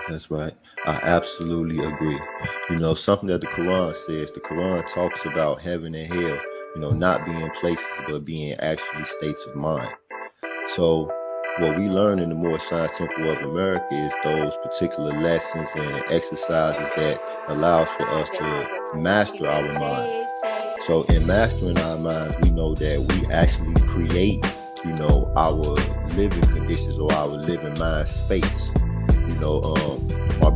That's right. I absolutely agree. Something that the Quran says, the Quran talks about heaven and hell, not being places, but being actually states of mind. So what we learn in the Moorish Science Temple of America is those particular lessons and exercises that allows for us to master our minds. So in mastering our minds, we know that we actually create, our living conditions or our living mind space. My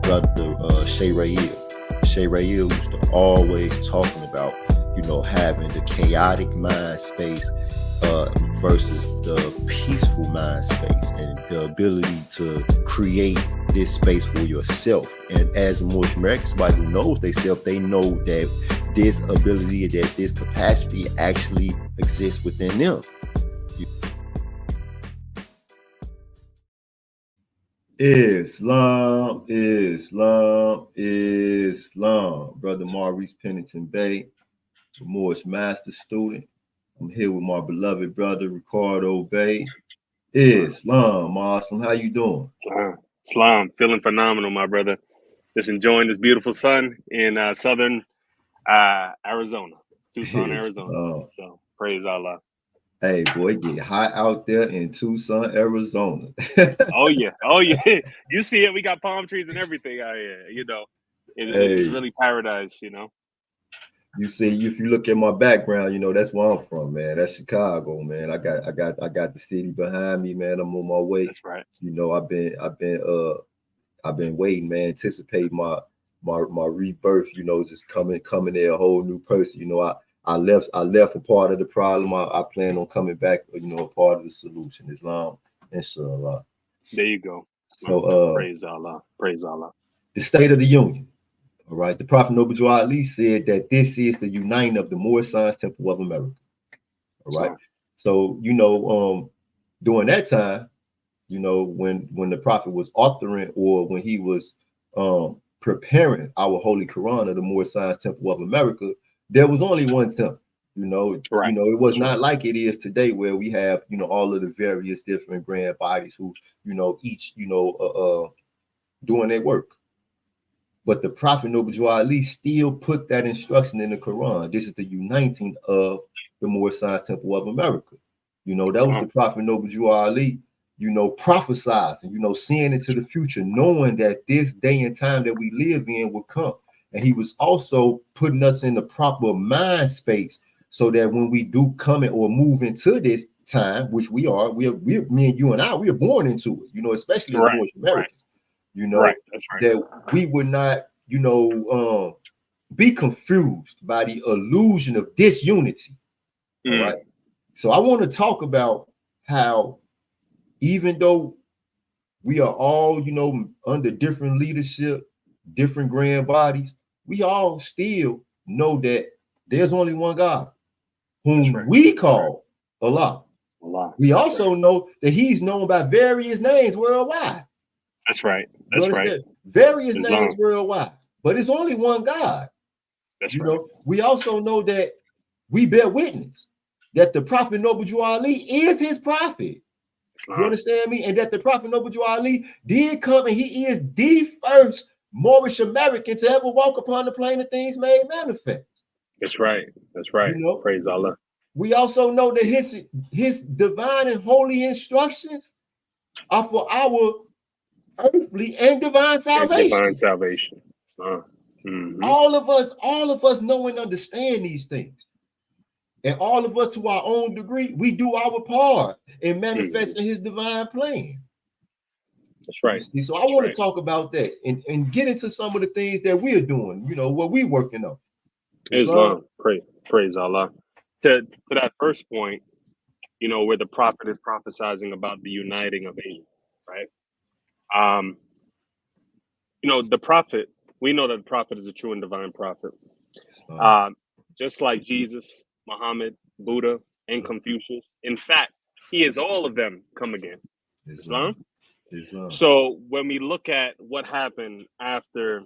brother Shay Rael used to always talking about, having the chaotic mind space versus the peaceful mind space, and the ability to create this space for yourself. And as a Moorish American, somebody who knows themselves, they know that this ability, that this capacity actually exists within them. Islam. Brother Maurice Pennington Bay, the Moorish master student. I'm here with my beloved brother Ricardo Bay. Islam, Muslim, how you doing? Islam, feeling phenomenal, my brother. Just enjoying this beautiful sun in southern Arizona, Tucson, Arizona. So praise Allah. Hey, boy, it get hot out there in Tucson, Arizona. Oh yeah. You see it. We got palm trees and everything out here. It's really paradise. You see, if you look at my background, that's where I'm from, man. That's Chicago, man. I got the city behind me, man. I'm on my way. That's right. I've been waiting, man, anticipating my rebirth, just coming there a whole new person. I left a part of the problem. I plan on coming back, a part of the solution. Islam, inshallah. There you go. So praise Allah. Praise Allah. The State of the Union. All right. The Prophet Noble Drew Ali said that this is the uniting of the Moorish Science Temple of America. All right. So, during that time, when the Prophet was authoring, or when he was preparing our Holy Quran of the Moorish Science Temple of America, there was only one temple. It was not like it is today, where we have, all of the various different grand bodies who, each, doing their work. But the Prophet Noble Drew Ali still put that instruction in the Quran. This is the uniting of the Moorish Science Temple of America. That was the Prophet Noble Drew Ali, prophesizing, seeing into the future, knowing that this day and time that we live in will come. And he was also putting us in the proper mind space, so that when we do come in or move into this time, which we are, me and you and I, we are born into it, especially as Moorish Americans. That we would not, be confused by the illusion of disunity. All right. So I want to talk about how, even though we are all, under different leadership, different grand bodies, we all still know that there's only one God, whom we call Allah. We also know that he's known by various names worldwide. That's right. That's right. Various names worldwide, but it's only one God. That's right. We also know that we bear witness that the Prophet Noble Drew Ali is his prophet. You understand me? And that the Prophet Noble Drew Ali did come, and he is the first Moorish American to ever walk upon the plane of things made manifest. That's right. That's right. Praise Allah. We also know that his divine and holy instructions are for our earthly and divine salvation. All of us know and understand these things. And all of us, to our own degree, we do our part in manifesting his divine plan. That's right. So I want to talk about that and get into some of the things that we're doing, what we're working on. Islam. Praise Allah. To that first point, where the prophet is prophesizing about the uniting of Asia, right? The prophet, we know that the prophet is a true and divine prophet. Just like Jesus, Muhammad, Buddha, and Confucius. In fact, he is all of them come again. Islam. So when we look at what happened after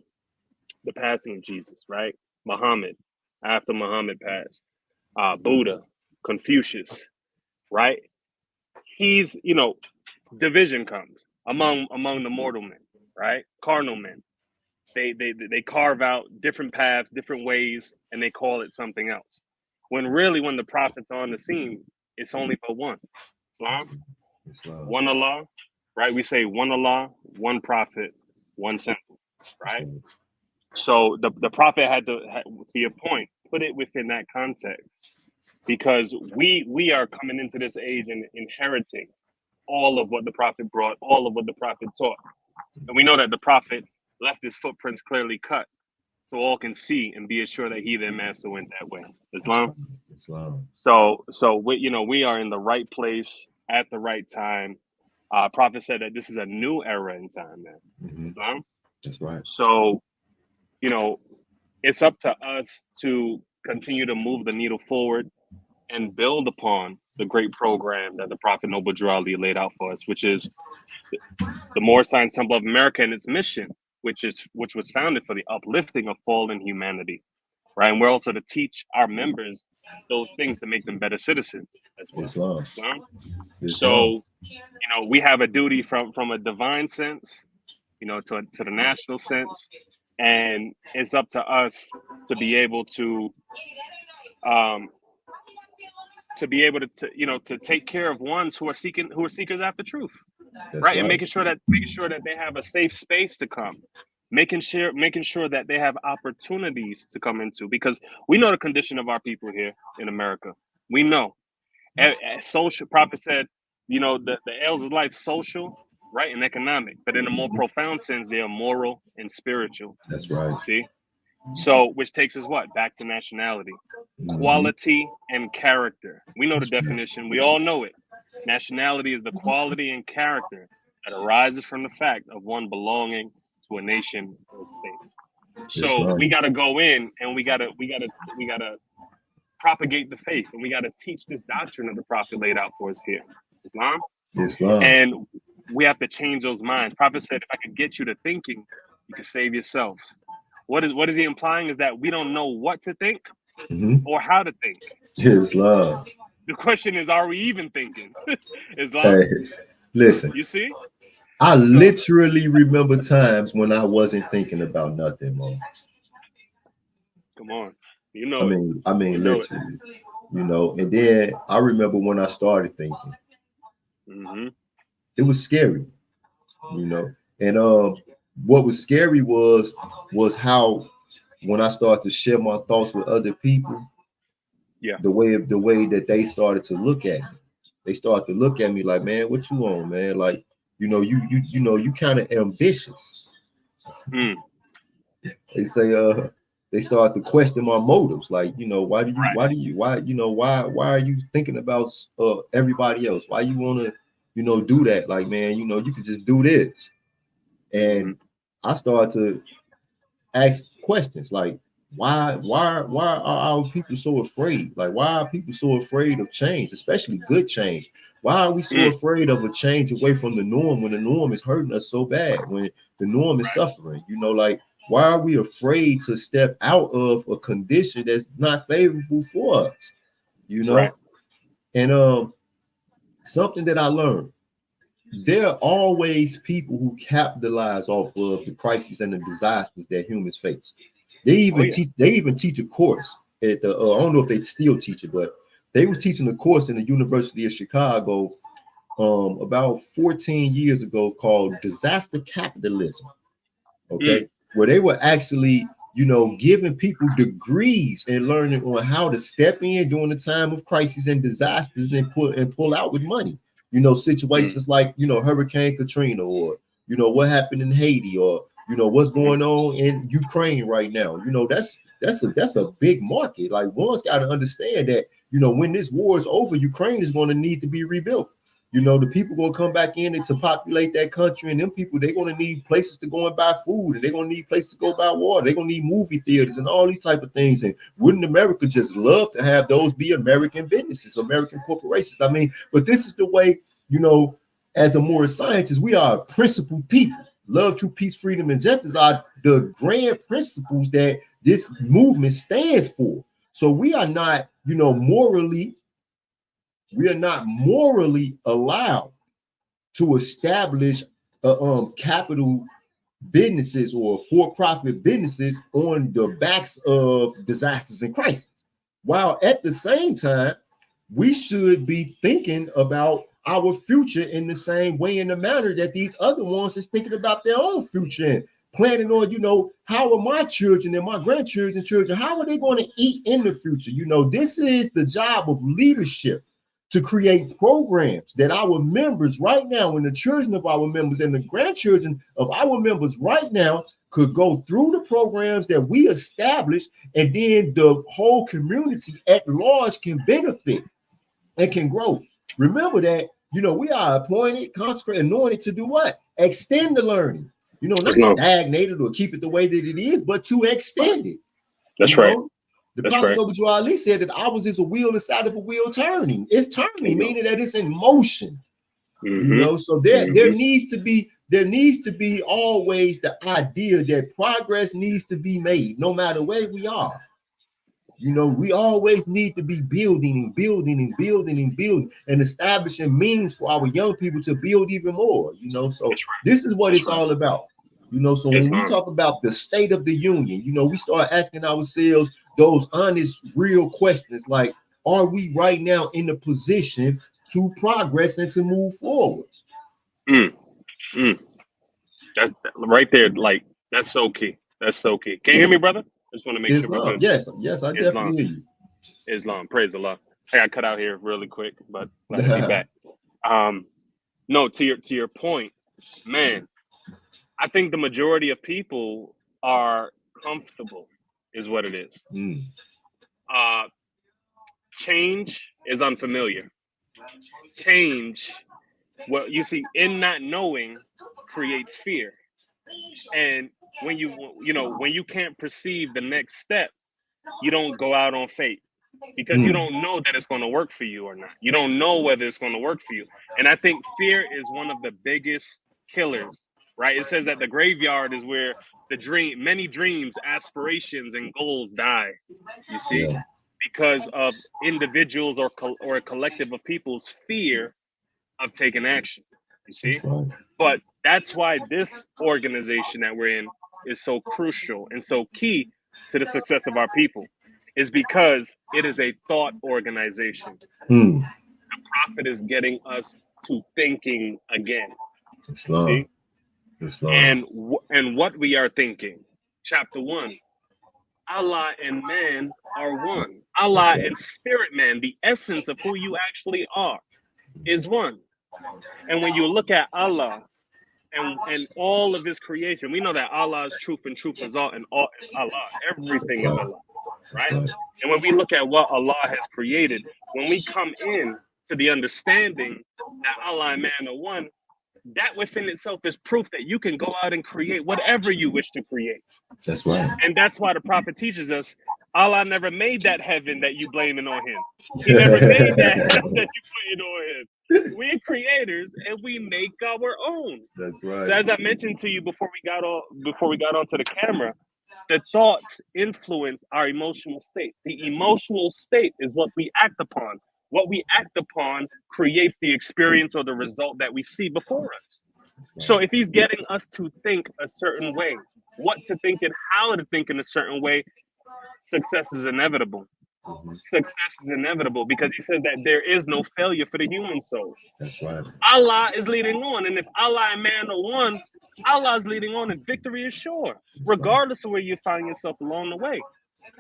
the passing of Jesus, right? Muhammad, after Muhammad passed, Buddha, Confucius, right? He's, division comes among the mortal men, right? Carnal men. They carve out different paths, different ways, and they call it something else. When really, when the prophet's on the scene, it's only but one. Islam, one Allah, right? We say one Allah, one prophet, one temple, right? So the prophet had to your point, put it within that context, because we are coming into this age and inheriting all of what the prophet brought, all of what the prophet taught. And we know that the prophet left his footprints clearly cut, so all can see and be assured that he, their master, went that way. Islam. So we are in the right place at the right time. Prophet said that this is a new era in time, man. Islam. That's right. So, it's up to us to continue to move the needle forward and build upon the great program that the Prophet Noble Drew Ali laid out for us, which is the Moorish Temple of America and its mission, which was founded for the uplifting of fallen humanity, right? And we're also to teach our members those things to make them better citizens as well. Islam. So, we have a duty from a divine sense, to the national sense, and it's up to us to be able to to take care of ones who are seekers after truth. Right. And making sure that they have a safe space to come, making sure that they have opportunities to come into, because we know the condition of our people here in America. We know. Social, prophet said, the ills of life, social, right, and economic, but in a more profound sense, they are moral and spiritual. That's right. See? So, which takes us back to nationality, quality and character. We know the definition. We all know it. Nationality is the quality and character that arises from the fact of one belonging to a nation or state. So we got to go in and we got to propagate the faith, and we got to teach this doctrine that the prophet laid out for us here, Islam. And we have to change those minds. Prophet said, if I could get you to thinking, you can save yourselves. What is he implying? Is that we don't know what to think or how to think. Islam. The question is, are we even thinking? Islam. Hey, listen. You see? I literally remember times when I wasn't thinking about nothing, man. Come on. I mean, literally. And then I remember when I started thinking. It was scary, And what was scary was how when I started to share my thoughts with other people, the way that they started to look at me. They started to look at me like, man, what you on, man? Like, you kind of ambitious. They say they start to question my motives, like, why are you thinking about everybody else? Why you want to do that? Like, man, you could just do this. And I started to ask questions like, why are our people so afraid? Like, why are people so afraid of change, especially good change? Why are we so afraid of a change away from the norm when the norm is hurting us so bad, when the norm is suffering? Like, why are we afraid to step out of a condition that's not favorable for us? And something that I learned, there are always people who capitalize off of the crises and the disasters that humans face. They even teach a course at the I don't know if they still teach it, but they was teaching a course in the University of Chicago about 14 years ago called disaster capitalism. Okay, where they were actually giving people degrees and learning on how to step in during the time of crises and disasters and pull out with money. Situations like Hurricane Katrina, or what happened in Haiti, or what's going on in Ukraine right now. That's a big market. Like, one's got to understand that when this war is over, Ukraine is going to need to be rebuilt. The people going to come back in to populate that country, and them people, they're going to need places to go and buy food, and they're going to need places to go buy water. They're going to need movie theaters and all these type of things. And wouldn't America just love to have those be American businesses, American corporations? I mean, but this is the way, as a Moorish scientist, we are principled people. Love, truth, peace, freedom, and justice are the grand principles that this movement stands for. So we are not, morally allowed to establish a capital businesses or for-profit businesses on the backs of disasters and crises. While at the same time, we should be thinking about our future in the same way, in the manner that these other ones is thinking about their own future and planning on, you know, how are my children and my grandchildren's children, how are they going to eat in the future? You know, this is the job of leadership, to create programs that our members right now, and the children of our members and the grandchildren of our members right now, could go through the programs that we establish, and then the whole community at large can benefit and can grow. Remember that, you know, we are appointed, consecrated, anointed to do what? Extend the learning. You know, not stagnate it or keep it the way that it is, but to extend it. That's right. The Prophet Noble Ali said that ours is a wheel inside of a wheel turning. It's turning, meaning that it's in motion. You know, so there needs to be always the idea that progress needs to be made, no matter where we are. You know, we always need to be building and building and building and building and establishing means for our young people to build even more. You know, so this is what it's all about. You know, so when we talk about the state of the union, you know, we start asking ourselves those honest, real questions like, are we right now in a position to progress and to move forward? That right there, like, that's so key. That's so key. Can you hear me, brother? I just want to make sure we're good. Yes, I definitely hear you. Islam, praise Allah. I got cut out here really quick, but glad to be back. No, to your point, man, I think the majority of people are comfortable, is what it is. Change is unfamiliar. Change, well, you see, in not knowing creates fear. And when you can't perceive the next step, you don't go out on faith, because you don't know that it's going to work for you or not. You don't know whether it's going to work for you. And I think fear is one of the biggest killers, right? It says that the graveyard is where many dreams, aspirations, and goals die. You see, because of individuals or a collective of people's fear of taking action. You see, but that's why this organization that we're in is so crucial and so key to the success of our people, is because it is a thought organization. The Prophet is getting us to thinking again. See? And what we are thinking. Chapter 1, Allah and man are one. Allah and spirit man, the essence of who you actually are, is one. And when you look at Allah and all of his creation, we know that Allah is truth and truth is all, and all is Allah. Everything is Allah, right? And when we look at what Allah has created, when we come in to the understanding that Allah and man are one, that within itself is proof that you can go out and create whatever you wish to create. That's right. And that's why the Prophet teaches us, Allah never made that heaven that you blaming on him. He never made that hell that you putting on him. We're creators and we make our own. That's right. So as I mentioned to you before we got onto the camera, the thoughts influence our emotional state. The emotional state is what we act upon. What we act upon creates the experience or the result that we see before us. So if he's getting us to think a certain way, what to think and how to think in a certain way, success is inevitable. Success is inevitable because he says that there is no failure for the human soul. That's right. Allah is leading on. And if Allah and man are one, Allah is leading on and victory is sure, regardless of where you find yourself along the way.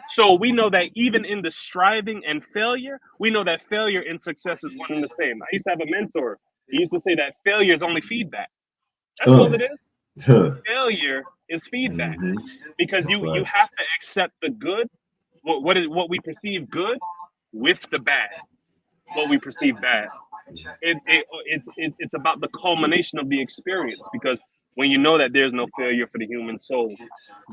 So we know that even in the striving and failure, we know that failure and success is one and the same. I used to have a mentor. He used to say that failure is only feedback. That's all it is. Failure is feedback because you have to accept the good, what we perceive good, with the bad, what we perceive bad. It's about the culmination of the experience, because when you know that there's no failure for the human soul,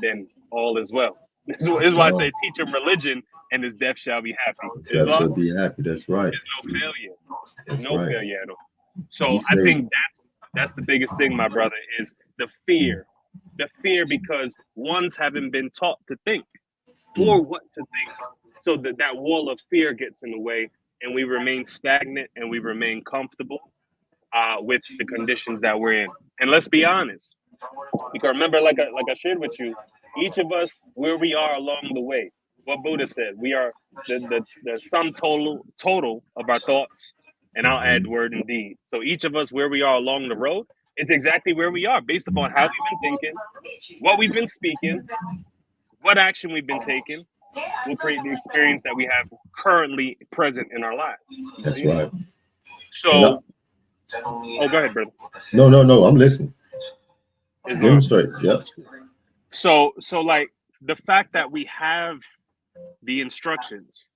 then all is well. This is why I say teach him religion and his death shall be happy. Death shall be happy, that's right. There's no failure. There's no failure at all. So I think that's the biggest thing, my brother, is the fear. The fear because ones haven't been taught to think or what to think. So that wall of fear gets in the way and we remain stagnant and we remain comfortable with the conditions that we're in. And let's be honest, Because remember, like I shared with you, each of us where we are along the way. What Buddha said, we are the sum total of our thoughts, and I'll add word and deed. So each of us where we are along the road is exactly where we are based upon how we've been thinking, what we've been speaking, what action we've been taking will create the experience that we have currently present in our lives. That's right. So, oh, go ahead, brother. No, I'm listening. Demonstrate. Yeah. So like the fact that we have the instructions,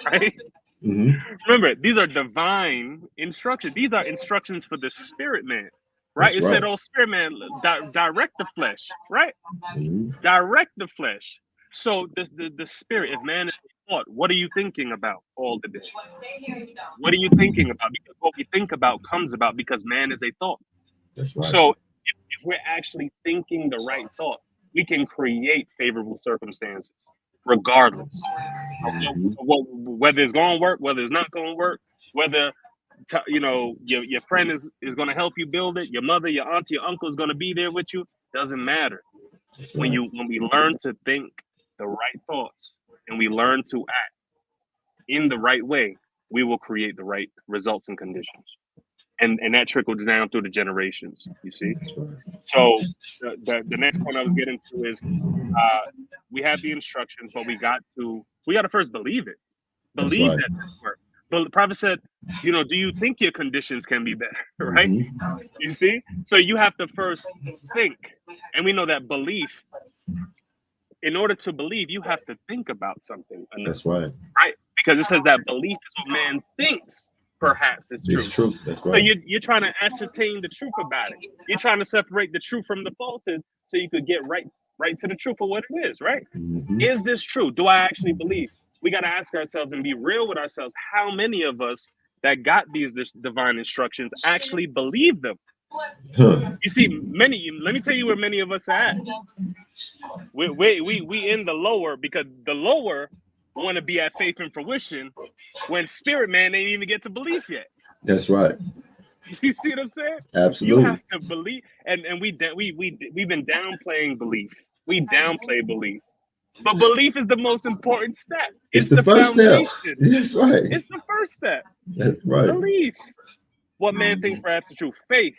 right? Remember, these are divine instructions. These are instructions for the spirit man, right? It said, "Oh, spirit man, direct the flesh," right? Direct the flesh. So the spirit, if man is thought, what are you thinking about all the day? What are you thinking about? Because what we think about comes about because man is a thought. That's right. So if we're actually thinking the right thoughts, we can create favorable circumstances, regardless of whether it's going to work, whether it's not going to work, whether your friend is going to help you build it, your mother, your auntie, your uncle is going to be there with you. Doesn't matter. When we learn to think the right thoughts and we learn to act in the right way, we will create the right results and conditions. And that trickles down through the generations, you see. So the next point I was getting to is we have the instructions, but we got to first believe it. Believe that this works. But the prophet said, do you think your conditions can be better? Right? You see? So you have to first think. And we know that belief, in order to believe, you have to think about something. That's right. Right? Because it says that belief is what man thinks. Perhaps it's true. It's true. That's right. So you're trying to ascertain the truth about it. You're trying to separate the truth from the falsehood so you could get right to the truth of what it is, right? Is this true? Do I actually believe? We got to ask ourselves and be real with ourselves. How many of us that got these divine instructions actually believe them? You see, let me tell you where many of us are at. We in the lower, because the lower want to be at faith and fruition when spirit man ain't even get to belief yet. That's right. You see what I'm saying? Absolutely. You have to believe, and we've been downplaying belief. We downplay belief, but belief is the most important step. It's the first foundation. step. That's right. It's the first step. That's right. Belief. What man thinks perhaps is true. Faith.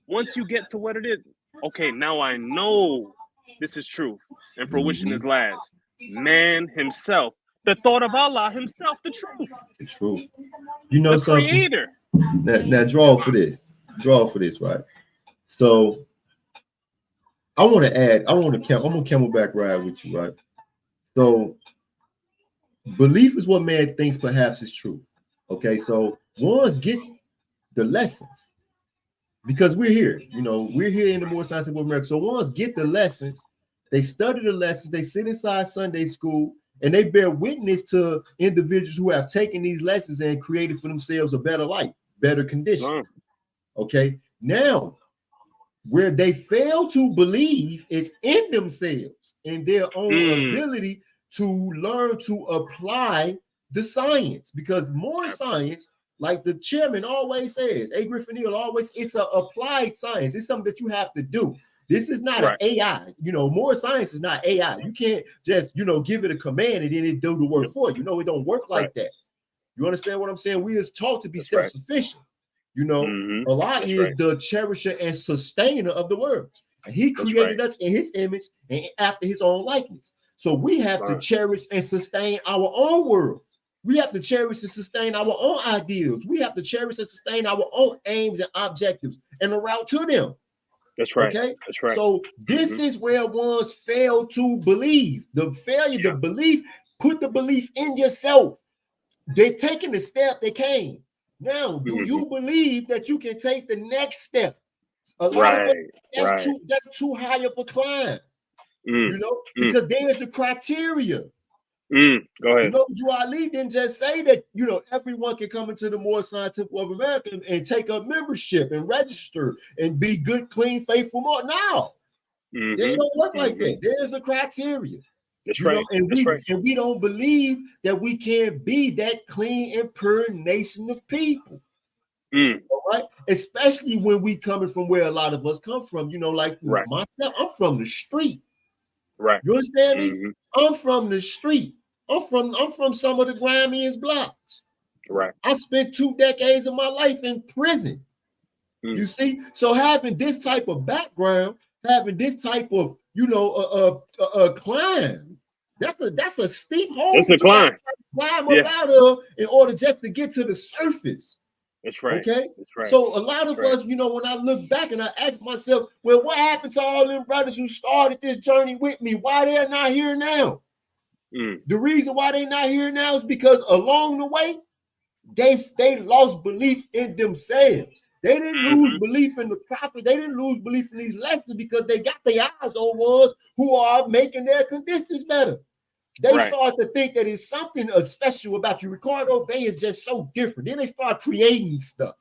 Once you get to what it is, okay, now I know this is true, and fruition is last. Man himself, the thought of Allah himself, the truth. The truth. You know, the something? Creator. Now draw for this. Right? So I'm gonna camelback ride with you, right? So belief is what man thinks perhaps is true. Okay, so ones get the lessons. Because we're here, we're here in the Moorish Americans of America. So ones get the lessons, they study the lessons, they sit inside Sunday school, and they bear witness to individuals who have taken these lessons and created for themselves a better life, better conditions. Okay, now where they fail to believe is in themselves, in their own ability to learn to apply the science, because more science, like the chairman always says, A. Griffin Hill always, it's an applied science. It's something that you have to do. This is not an AI. More science is not AI. You can't just, give it a command and then it do the work for you. It don't work like that. You understand what I'm saying? We is taught to be self-sufficient. Allah is the cherisher and sustainer of the words. And he created us in his image and after his own likeness. So we have to cherish and sustain our own world. We have to cherish and sustain our own ideals. We have to cherish and sustain our own aims and objectives and the route to them. That's right. Okay. That's right. So this is where ones fail to believe. The failure, the belief, put the belief in yourself. They're taking the step they came. Now, do you believe that you can take the next step? A lot of us, that's too high of a climb. Because there is a criteria. Go ahead. Drew Ali didn't just say that, everyone can come into the Moorish Temple of America and take up membership and register and be good, clean, faithful more. No, they don't work like that. There's a criteria. That's right. And we don't believe that we can be that clean and pure nation of people. All right, especially when we coming from where a lot of us come from. You know, like myself, I'm from the street. Right. You understand me? I'm from the street. I'm from some of the grimiest blocks. Right. I spent 2 decades of my life in prison. You see, so having this type of background, having this type of climb, that's a steep hole. It's a climb. Climb up out of in order just to get to the surface. That's right. Okay. That's right. So a lot of us, when I look back and I ask myself, well, what happened to all them brothers who started this journey with me? Why they're not here now? The reason why they're not here now is because along the way, they lost belief in themselves. They didn't lose belief in the prophet. They didn't lose belief in these lessons because they got their eyes on ones who are making their conditions better. They start to think that it's something special about you. Ricardo Bay is just so different. Then they start creating stuff.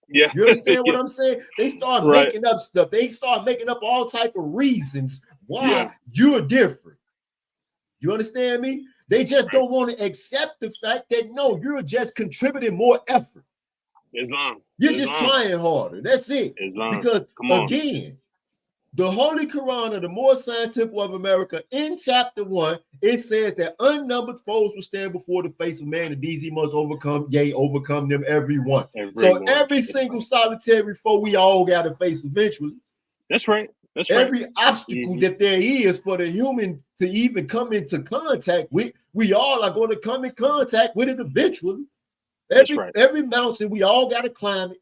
Yeah. You understand what I'm saying? They start making up stuff. They start making up all type of reasons why you're different. You understand me? They just don't want to accept the fact that no, you're just contributing more effort. Islam. You're just trying harder. That's it. Islam. Because again, the Holy Quran of the Moorish Temple of America in chapter 1, it says that unnumbered foes will stand before the face of man, and these he must overcome, overcome them every one. Every single solitary foe we all got to face eventually. That's right. That's every obstacle that there is for the human to even come into contact with, we all are going to come in contact with it eventually. Every mountain, we all got to climb it.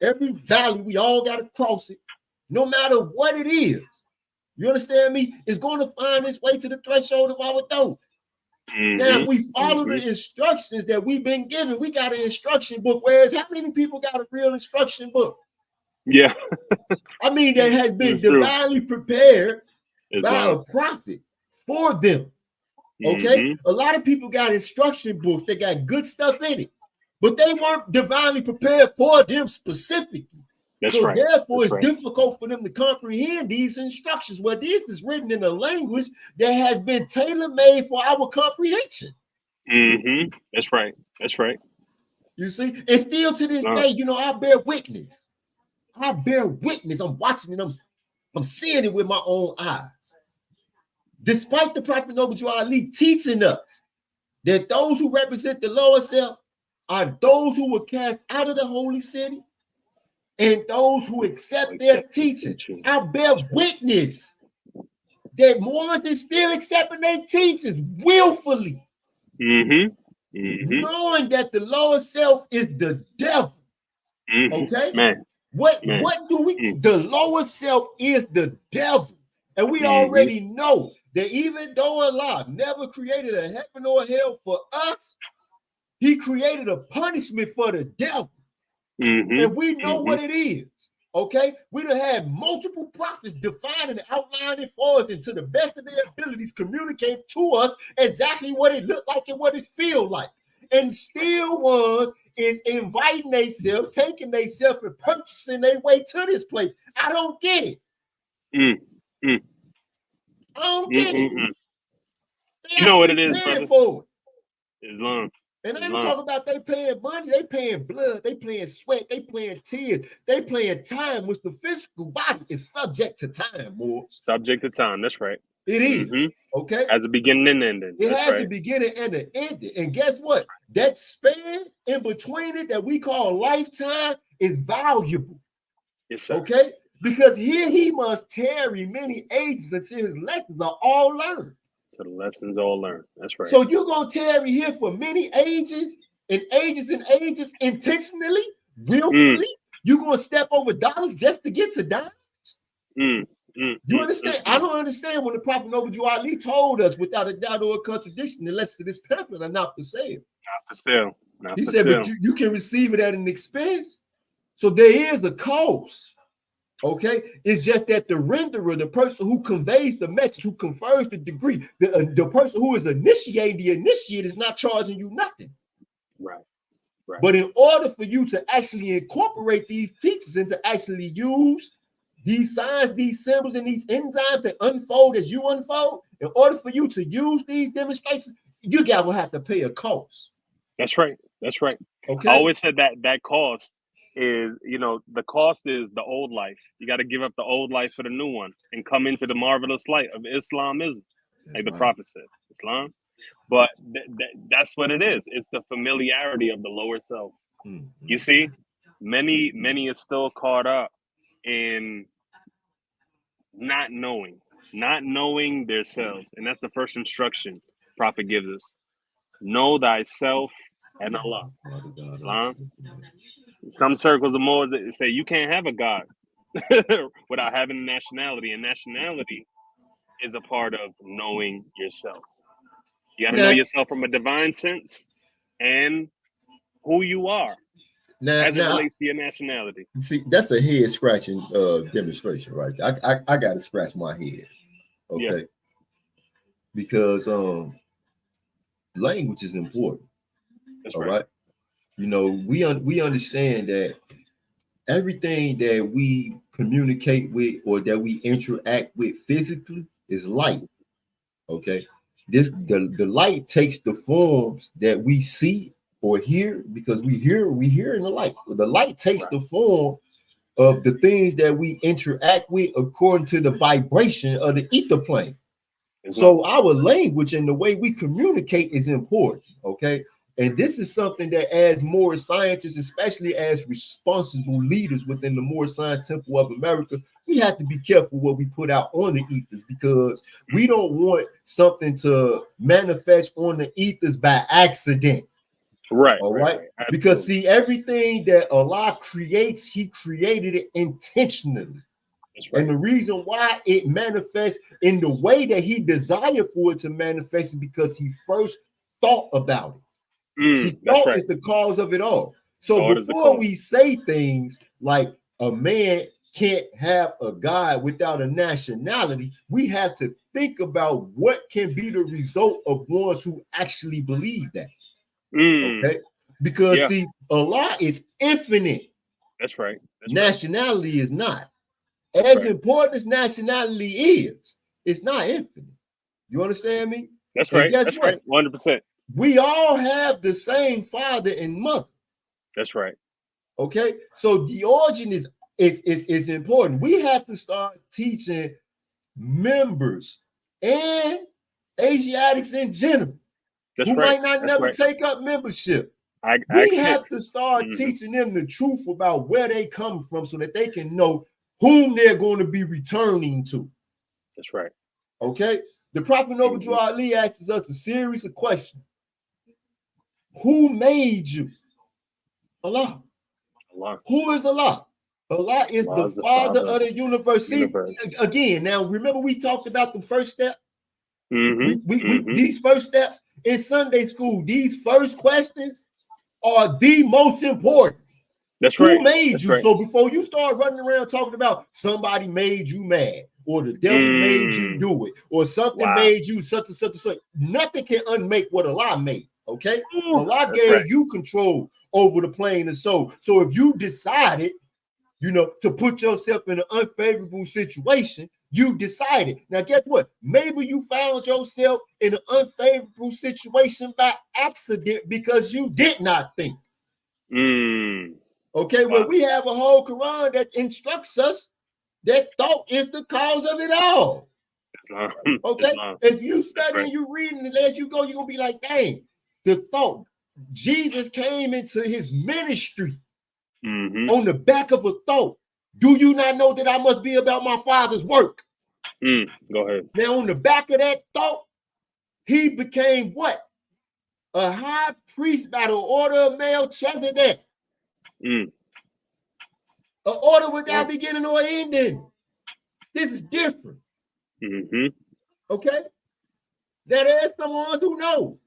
Every valley, we all got to cross it. No matter what it is, you understand me? It's going to find its way to the threshold of our door. Now, if we follow the instructions that we've been given, we got an instruction book. Whereas, how many people got a real instruction book? Yeah. I mean, that has been divinely prepared by a prophet for them. Okay? A lot of people got instruction books that got good stuff in it, but they weren't divinely prepared for them specifically. Therefore, it's difficult for them to comprehend these instructions. Well, this is written in a language that has been tailor-made for our comprehension. That's right. That's right. You see, and still to this day, I bear witness. I'm watching it. I'm seeing it with my own eyes. Despite the Prophet Noble Drew Ali teaching us that those who represent the lower self are those who were cast out of the holy city and those who accept their teaching. I bear witness that Moors is still accepting their teachings willfully, knowing that the lower self is the devil. Okay, man. What do we? The lower self is the devil, and we already know that even though Allah never created a heaven or hell for us, He created a punishment for the devil. And we know what it is. Okay, we done had multiple prophets defining and outlining for us, and to the best of their abilities, communicate to us exactly what it looked like and what it feel like. And still ones is inviting themselves, taking themselves, and purchasing their way to this place. I don't get it. I don't get it. You know what it is, brother? For it. Islam. And I ain't talking about they paying money, they paying blood, they paying sweat, they paying tears, they paying time, which the physical body is subject to time, more. Subject to time, that's right. It is. Okay. As a beginning and ending. It has a beginning and an ending. And guess what? That span in between it that we call lifetime is valuable. Yes, sir. Okay? Because here he must tarry many ages until his lessons are all learned. So the lessons all learned. That's right. So you're going to tarry here for many ages and ages and ages intentionally, willfully? You're going to step over dollars just to get to dimes? You understand? I don't understand when the Prophet Noble Drew Ali told us without a doubt or a contradiction, the lessons of this pamphlet are not for sale. Not for sale. He said, but you can receive it at an expense. So there is a cost. Okay, it's just that the renderer, the person who conveys the message, who confers the degree, the person who is initiating the initiate is not charging you nothing. Right. But in order for you to actually incorporate these teachings and to actually use these signs, these symbols, and these enzymes that unfold as you unfold, in order for you to use these demonstrations, you guys will have to pay a cost. That's right. That's right. Okay. I always said that cost is, you know, the cost is the old life. You got to give up the old life for the new one and come into the marvelous light of Islamism, like the Prophet said, Islam. But that's what it is. It's the familiarity of the lower self. You see, many are still caught up in not knowing themselves. And that's the first instruction Prophet gives us. Know thyself and Allah. Islam. Some circles of Moors say you can't have a God without having a nationality. And nationality is a part of knowing yourself. You got to know yourself from a divine sense and who you are as it relates to your nationality. See, that's a head scratching demonstration, right? I got to scratch my head, okay? Yeah. Because language is important. That's right. You know, we understand that everything that we communicate with or that we interact with physically is light. Okay, the light takes the forms that we see or hear, because we hear in the light. The light takes the form of the things that we interact with according to the vibration of the ether plane. So our language and the way we communicate is important. Okay. And this is something that, as Moorish scientists, especially as responsible leaders within the Moorish Science Temple of America, we have to be careful what we put out on the ethers, because we don't want something to manifest on the ethers by accident. Right. All right. Because see, everything that Allah creates, He created it intentionally. That's right. And the reason why it manifests in the way that He desired for it to manifest is because He first thought about it. See, thought is the cause of it all. So before we say things like a man can't have a God without a nationality, we have to think about what can be the result of ones who actually believe that. Okay, because see, Allah is infinite. That's right. Nationality is not. As important as nationality is, it's not infinite. You understand me? That's right. That's right. 100%. We all have the same father and mother. That's right. Okay, so the origin is important. We have to start teaching members and Asiatics in general who might not never take up membership. We have to start teaching them the truth about where they come from, so that they can know whom they're going to be returning to. That's right. Okay, the Prophet Noble Drew Ali asks us a series of questions. Who made you? Allah. Who is Allah? Allah is the father of the universe. See, again, now remember we talked about the first step. These first steps in Sunday school, these first questions are the most important. That's right. Who made you? So before you start running around talking about somebody made you mad, or the devil made you do it, or something made you such and such and such, nothing can unmake what Allah made. Okay, Allah gave you control over the plane and soul. So if you decided, you know, to put yourself in an unfavorable situation, you decided. Now, guess what? Maybe you found yourself in an unfavorable situation by accident because you did not think. Okay, well, we have a whole Quran that instructs us that thought is the cause of it all. Okay, if you study and you reading, and as you go, you're gonna be like, dang, the thought. Jesus came into His ministry on the back of a thought. Do you not know that I must be about my Father's work? Go ahead. Now, on the back of that thought, He became what? A high priest by the order of Melchizedek. An order without beginning or ending. This is different. Okay? Now, there's some ones who know,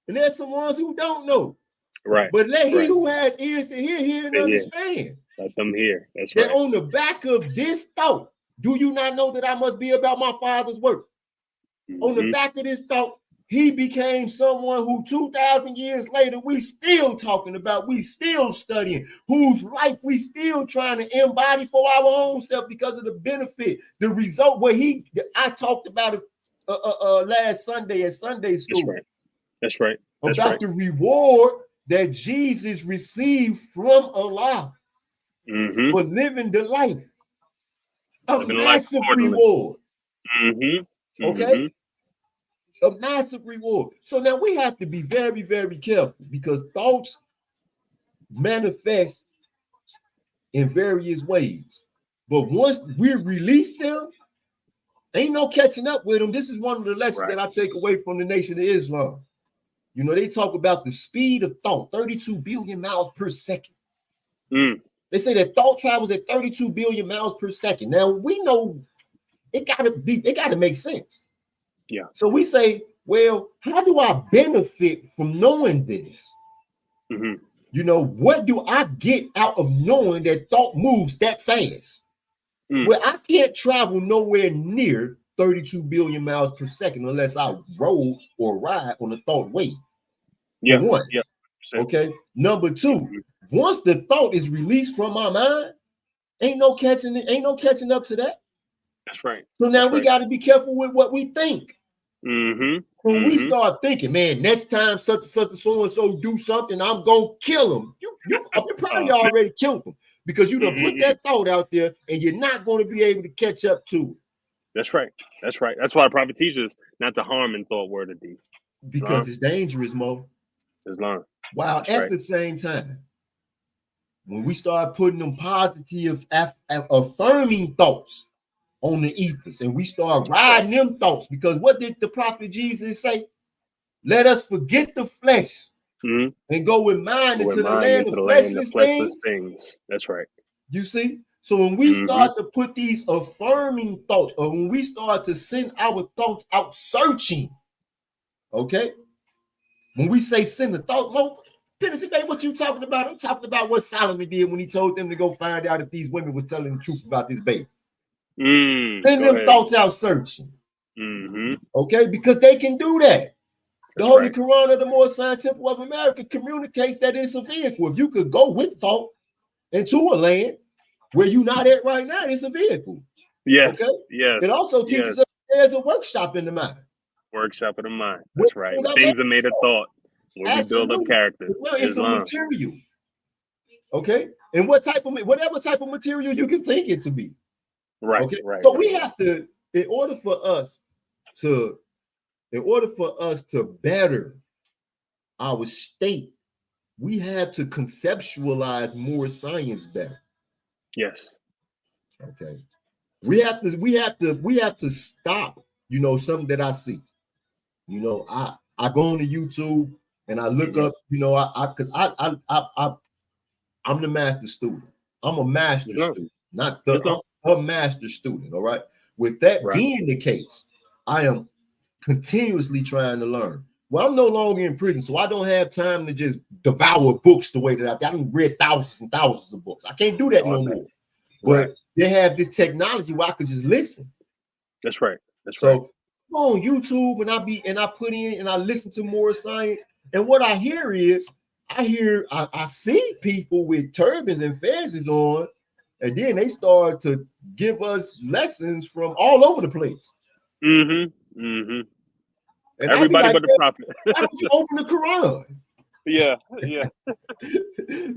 and there's some ones who don't know. Right. But let he who has ears to hear and understand. Let them hear. That's that on the back of this thought, do you not know that I must be about my Father's work? On the back of this thought, He became someone who 2,000 years later, we still talking about, we still studying, whose life we still trying to embody for our own self because of the benefit, the result where I talked about it last Sunday at Sunday school. That's right. About the reward that Jesus received from Allah but living the life. A Living massive life reward. Mm-hmm. Okay? A massive reward. So now we have to be very, very careful because thoughts manifest in various ways. But once we release them, ain't no catching up with them. This is one of the lessons that I take away from the Nation of Islam. You know, they talk about the speed of thought, 32 billion miles per second. They say that thought travels at 32 billion miles per second. Now we know it gotta make sense. Yeah. So we say, well, how do I benefit from knowing this? You know, what do I get out of knowing that thought moves that fast? Well, I can't travel nowhere near 32 billion miles per second unless I roll or ride on a thought wave. Yeah. One. Yeah. Okay. Number two, once the thought is released from my mind, ain't no catching up to that. That's right. So now we got to be careful with what we think. When we start thinking, man, next time such and so do something, I'm gonna kill him. You probably already killed him because you done put that thought out there, and you're not going to be able to catch up to it. That's right. That's right. That's why the prophet teaches not to harm in thought, word, or deed. Because it's dangerous, Mo. Islam. While at the same time, when we start putting them positive, affirming thoughts on the ethers, and we start riding them thoughts, because what did the prophet Jesus say? Let us forget the flesh and go with mind into the land of fleshless things. That's right. You see? So when we start to put these affirming thoughts, or when we start to send our thoughts out searching, okay? When we say send a thought, Mo, what you talking about? I'm talking about what Solomon did when he told them to go find out if these women were telling the truth about this baby. Send them thoughts out searching. Okay, because they can do that. The Holy Quran of the Moorish Temple of America communicates that it's a vehicle. If you could go with thought into a land where you're not at right now, it's a vehicle. Yes. Okay? Yes. It also teaches us there's a workshop in the mind. Workshop of the mind. That's right. Things are made of thought when we build up character. Well, it's a material. Okay, and whatever type of material you can think it to be. Right. Okay. Right. So we have to, in order for us to better our state, we have to conceptualize more science better. Yes. Okay. We have to stop, you know, something that I see. You know, I go on to YouTube and I look up, you know, I'm the master student. I'm a master student, not a master student. All right. With that being the case, I am continuously trying to learn. Well, I'm no longer in prison, so I don't have time to just devour books the way that I've read thousands and thousands of books. I can't do that no more. But they have this technology where I could just listen. That's right. That's so, right. On YouTube and I put in and I listen to more science, and what I hear is I see people with turbans and fezzes on, and then they start to give us lessons from all over the place. And everybody but the prophet. Why don't you open the Quran? Yeah.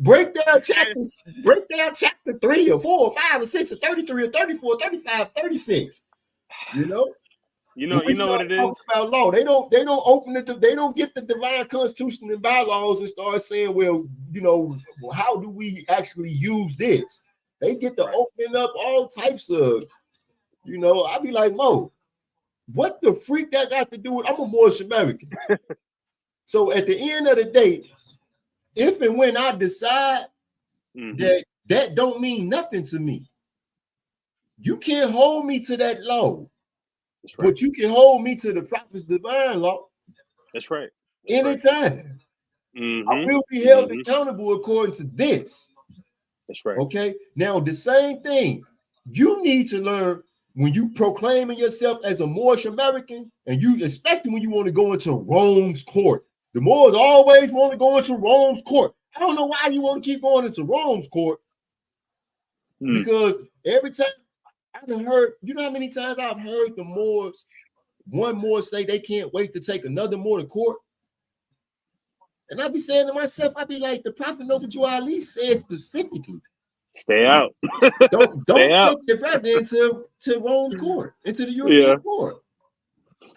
break down chapter 3 or 4 or 5 or 6 or 33 or 34, 35, 36. You know what it is about law. They don't open it. They don't get the divine constitution and bylaws and start saying, well, you know, how do we actually use this? They get to open up all types of, you know. I'd be like, Mo, what the freak that got to do with? I'm a Moorish American. So at the end of the day, if and when I decide that don't mean nothing to me, you can't hold me to that law. But you can hold me to the prophet's divine law. That's right. Anytime. I will be held accountable according to this. That's right. Okay. Now, the same thing. You need to learn when you proclaiming yourself as a Moorish American, and you, especially when you want to go into Rome's court. The Moors always want to go into Rome's court. I don't know why you want to keep going into Rome's court. Because every time I've heard, you know how many times I've heard the Moors, one Moor say they can't wait to take another Moor to court. And I'd be saying to myself, I'd be like, the Prophet Noble Ali said specifically, Stay out. Don't Stay out. take your brother into Rome's court, into the European court.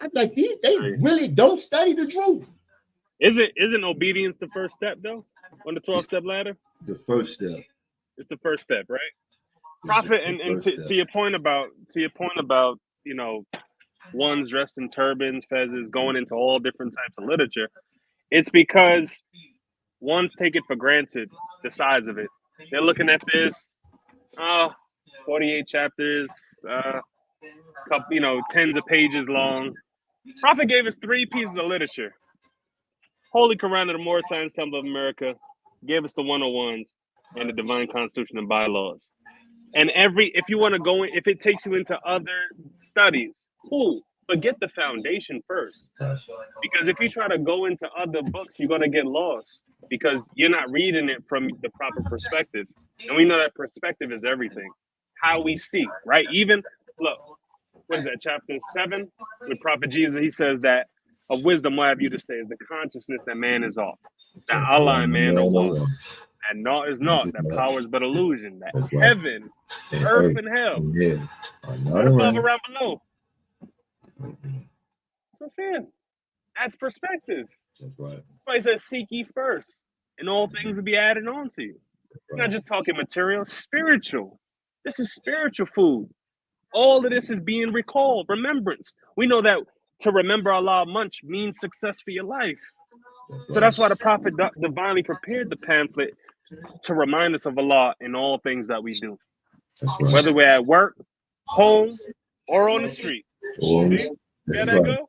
I'm like, they really don't study the truth. Isn't obedience the first step though on the 12-step ladder? The first step. It's the first step, right? Prophet, and to your point about you know, ones dressed in turbans, fezzes, going into all different types of literature. It's because ones take it for granted the size of it. They're looking at this, 48 chapters, couple, you know, tens of pages long. Prophet gave us 3 pieces of literature. Holy Quran of the Moorish Temple of America, gave us the 101s and the Divine Constitution and Bylaws. And if you want to go in, if it takes you into other studies, cool, but get the foundation first. Because if you try to go into other books, you're going to get lost because you're not reading it from the proper perspective. And we know that perspective is everything. How we see, right? Even, look, what is that, chapter 7? With Prophet Jesus, he says that of wisdom I have you to say is the consciousness that man is all. That Allah and man are one. And naught is naught. That power is but illusion. That heaven, earth, and hell are above, around, below. So, fam, that's perspective. That's right. Somebody says, seek ye first, and all things will be added on to you. We're not just talking material, spiritual. This is spiritual food. All of this is being recalled, remembrance. We know that to remember Allah much means success for your life. So that's why the Prophet divinely prepared the pamphlet to remind us of Allah in all things that we do. Right. Whether we're at work, home, or on the street. See? There that go?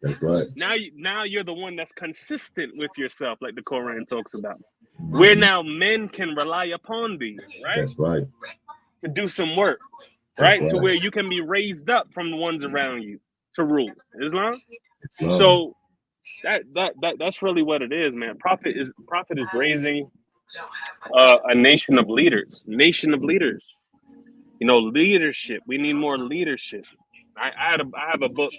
That's right. Now you're the one that's consistent with yourself, like the Quran talks about. Where now men can rely upon thee, right? That's right. To do some work, right? To where you can be raised up from the ones around you to rule. Islam? So that's really what it is, man. Prophet is raising a nation of leaders. You know, leadership. We need more leadership. I have a book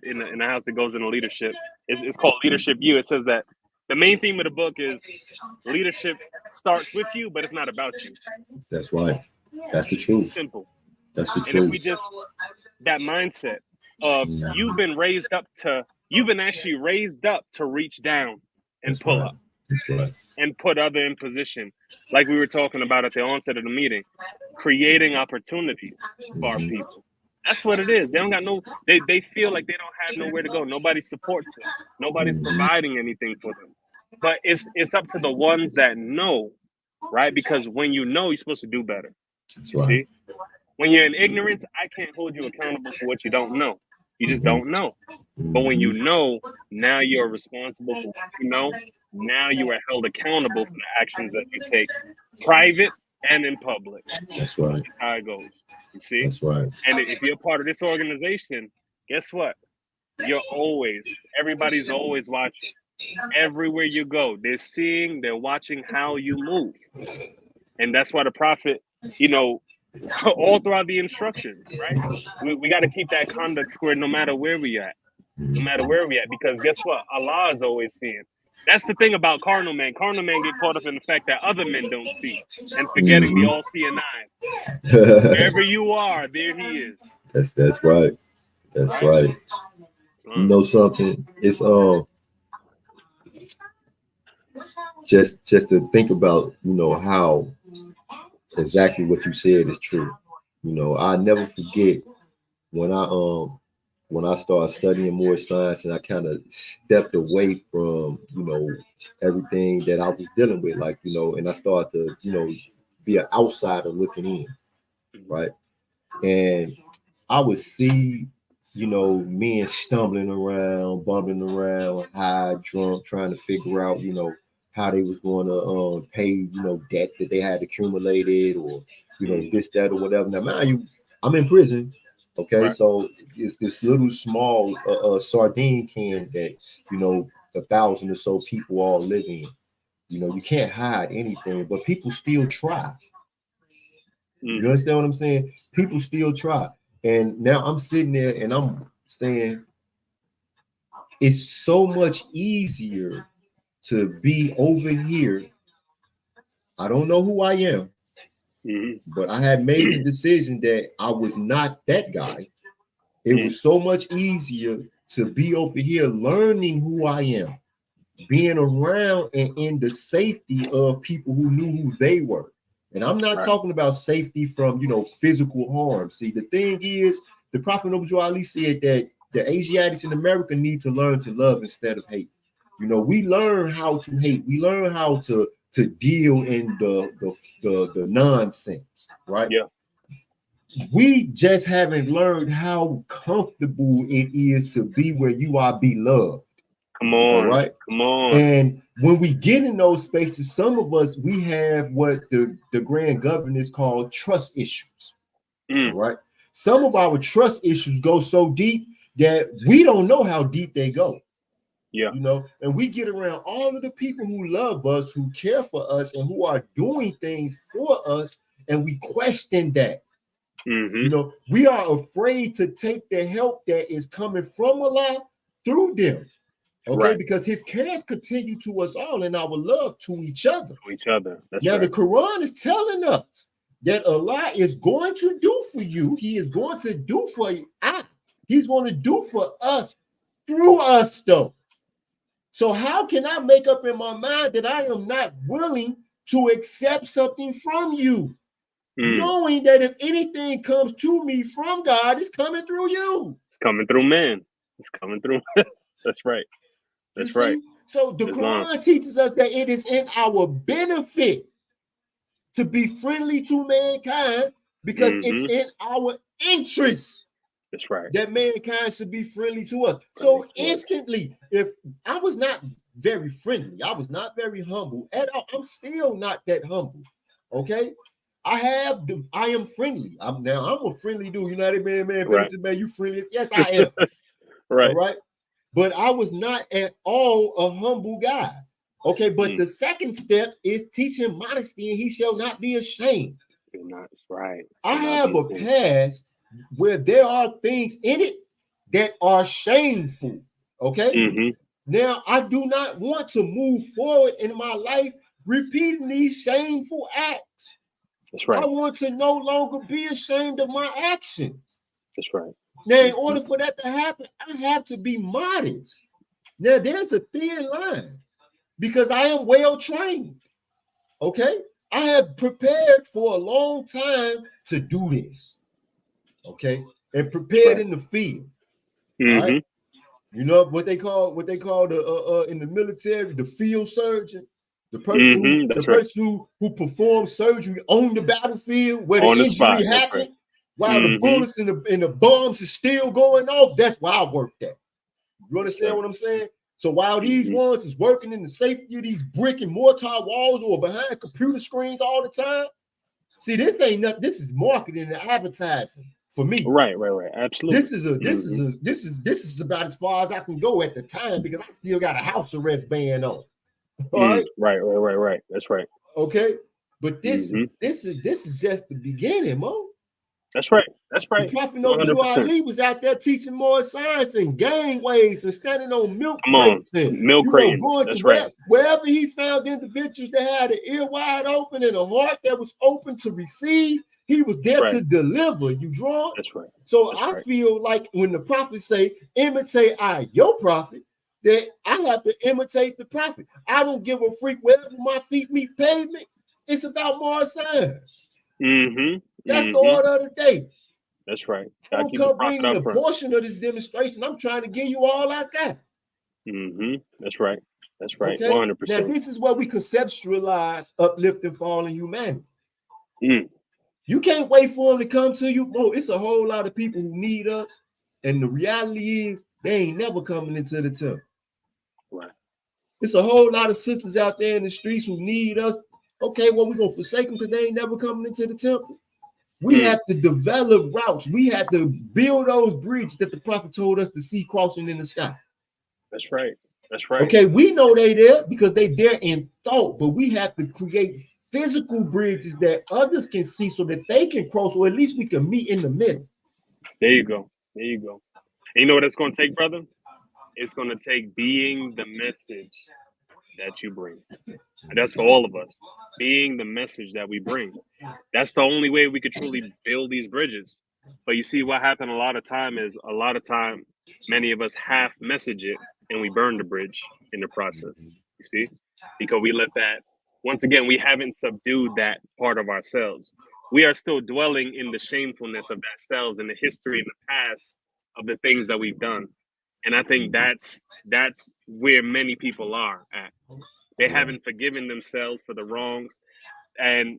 in the house that goes into leadership. It's called Leadership You. It says that the main theme of the book is leadership starts with you, but it's not about you. That's right. That's the truth. Simple. That's the truth. And if we just that mindset of you've been actually raised up to reach down and pull up. That's right. And put other in position, like we were talking about at the onset of the meeting, creating opportunity for our people. That's what it is. They don't got they feel like they don't have nowhere to go. Nobody supports them. Nobody's providing anything for them. But it's up to the ones that know, right? Because when you know, you're supposed to do better. That's you see? When you're in ignorance, I can't hold you accountable for what you don't know. You just don't know. But when you know, now you're responsible for what you know. Now you are held accountable for the actions that you take, private and in public. That's right. That's how it goes. You see? That's right. And if you're part of this organization, guess what? Everybody's always watching. Everywhere you go, they're watching how you move. And that's why the Prophet, you know, all throughout the instructions, right? We got to keep that conduct square no matter where we at. No matter where we at. Because guess what? Allah is always seeing. That's the thing about carnal man. Carnal man get caught up in the fact that other men don't see and forgetting the all-seeing eye. Wherever you are, there he is. That's right. That's right. You know something? It's just to think about, you know, how exactly what you said is true. You know, I never forget when I started studying more science and I kind of stepped away from, you know, everything that I was dealing with, like, you know, and I started to, you know, be an outsider looking in, right? And I would see, you know, men stumbling around, bumping around, high, drunk, trying to figure out, you know, how they was going to pay, you know, debts that they had accumulated or, you know, this, that, or whatever. Now, mind you, I'm in prison. Okay, right. So it's this little small sardine can that, you know, 1,000 or so people all live in. You know, you can't hide anything, but people still try. You understand what I'm saying? People still try. And now I'm sitting there and I'm saying it's so much easier to be over here. I don't know who I am. But I had made the decision that I was not that guy. It was so much easier to be over here learning who I am, being around and in the safety of people who knew who they were. And I'm not talking about safety from, physical harm. See, the thing is, the Prophet Noble Ali said that the Asiatics in America need to learn to love instead of hate. We learn how to hate. We learn how to deal in the nonsense, right? Yeah. We just haven't learned how comfortable it is to be where you are beloved. Come on. All right. Come on. And when we get in those spaces, some of us, we have what the grand governors call trust issues. All right. Some of our trust issues go so deep that we don't know how deep they go. Yeah. And we get around all of the people who love us, who care for us, and who are doing things for us, and we question that. We are afraid to take the help that is coming from Allah through them. Okay, because his cares continue to us all in our love to each other. That's now, right. The Quran is telling us that Allah is going to do for you. He is going to do for you. He's going to do for us through us, though. So how can I make up in my mind that I am not willing to accept something from you? Knowing that if anything comes to me from God, it's coming through you. It's coming through man. It's coming through. That's right. That's right. So the Quran teaches us that it is in our benefit to be friendly to mankind because it's in our interest. That's right. That mankind should be friendly to us. So instantly, if I was not very friendly, I was not very humble at all. I'm still not that humble. Okay. I am friendly. I'm a friendly dude. You know what I mean, man? Right. Man, you friendly? Yes, I am. Right. All right. But I was not at all a humble guy. Okay. But the second step is teach him modesty, and he shall not be ashamed. Right. I have a past where there are things in it that are shameful. Okay. Now, I do not want to move forward in my life repeating these shameful acts. That's right. I want to no longer be ashamed of my actions. That's right. Now, in order for that to happen, I have to be modest. Now, there's a thin line because I am well trained. Okay. I have prepared for a long time to do this. Okay. And prepared in the field. All right. You know what they call the in the military, the field surgeon. The person, who performs surgery on the battlefield where the injury happened, while the bullets and the bombs is still going off. That's why I worked at. You understand what I'm saying? So while these ones is working in the safety of these brick and mortar walls or behind computer screens all the time, see, this ain't nothing. This is marketing and advertising for me. Right. Absolutely. This is about as far as I can go at the time because I still got a house arrest ban on. All right. Right. That's right. Okay. But this is just the beginning, Mo. That's right. The Prophet Noble Ali was out there teaching more science and gangways and standing on milk crates and going to wherever he found individuals that had an ear wide open and a heart that was open to receive. He was there to deliver. You draw? That's right. So I feel like when the prophets say, imitate your prophet, that I have to imitate the prophet. I don't give a freak wherever my feet meet pavement. It's about more science. That's the order of the day. That's right. I don't come bringing a portion of this demonstration. I'm trying to give you all I got. That's right. That's right. Okay? 100%. Now, this is where we conceptualize uplifting fallen humanity. You can't wait for them to come to you. Oh, it's a whole lot of people who need us. And the reality is they ain't never coming into the temple. Right. It's a whole lot of sisters out there in the streets who need us. Okay, well, we're going to forsake them because they ain't never coming into the temple. We have to develop routes. We have to build those bridges that the prophet told us to see crossing in the sky. That's right. That's right. Okay, we know they there because they there in thought, but we have to create physical bridges that others can see so that they can cross, or at least we can meet in the middle. There you go. There you go. And you know what it's going to take, brother? It's going to take being the message that you bring. And that's for all of us. Being the message that we bring. That's the only way we could truly build these bridges. But you see, what happened a lot of time is many of us half message it and we burn the bridge in the process. You see, because we let that, once again, we haven't subdued that part of ourselves. We are still dwelling in the shamefulness of ourselves and the history and the past of the things that we've done. And I think that's where many people are at. They haven't forgiven themselves for the wrongs, and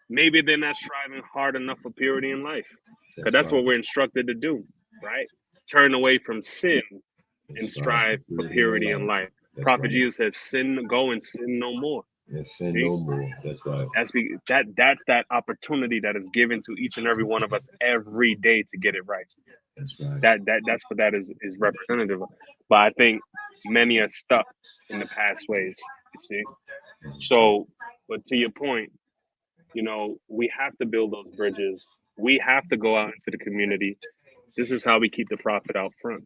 maybe they're not striving hard enough for purity in life. Because that's what we're instructed to do, right? Turn away from sin and strive for purity in life. Prophet Jesus says, "Sin, go and sin no more." And sin no more. That's right. That's that opportunity that is given to each and every one of us every day to get it right. That's right. That's what that is representative of. But I think many are stuck in the past ways. You see, so but to your point, we have to build those bridges. We have to go out into the community. This is how we keep the prophet out front.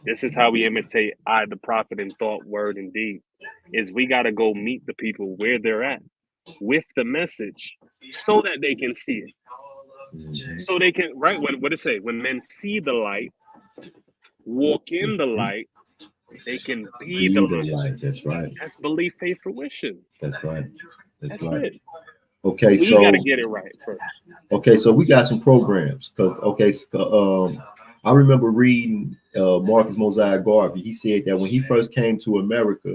This is how we imitate the prophet in thought, word, and deed. Is we got to go meet the people where they're at with the message so that they can see it. So they can, right? What it say? When men see the light, walk in the light, they can be the light. That's right. That's belief, faith, fruition. That's right. That's right. it. Okay, we got to get it right first. Okay, so we got some programs I remember reading Marcus Mosiah Garvey. He said that when he first came to America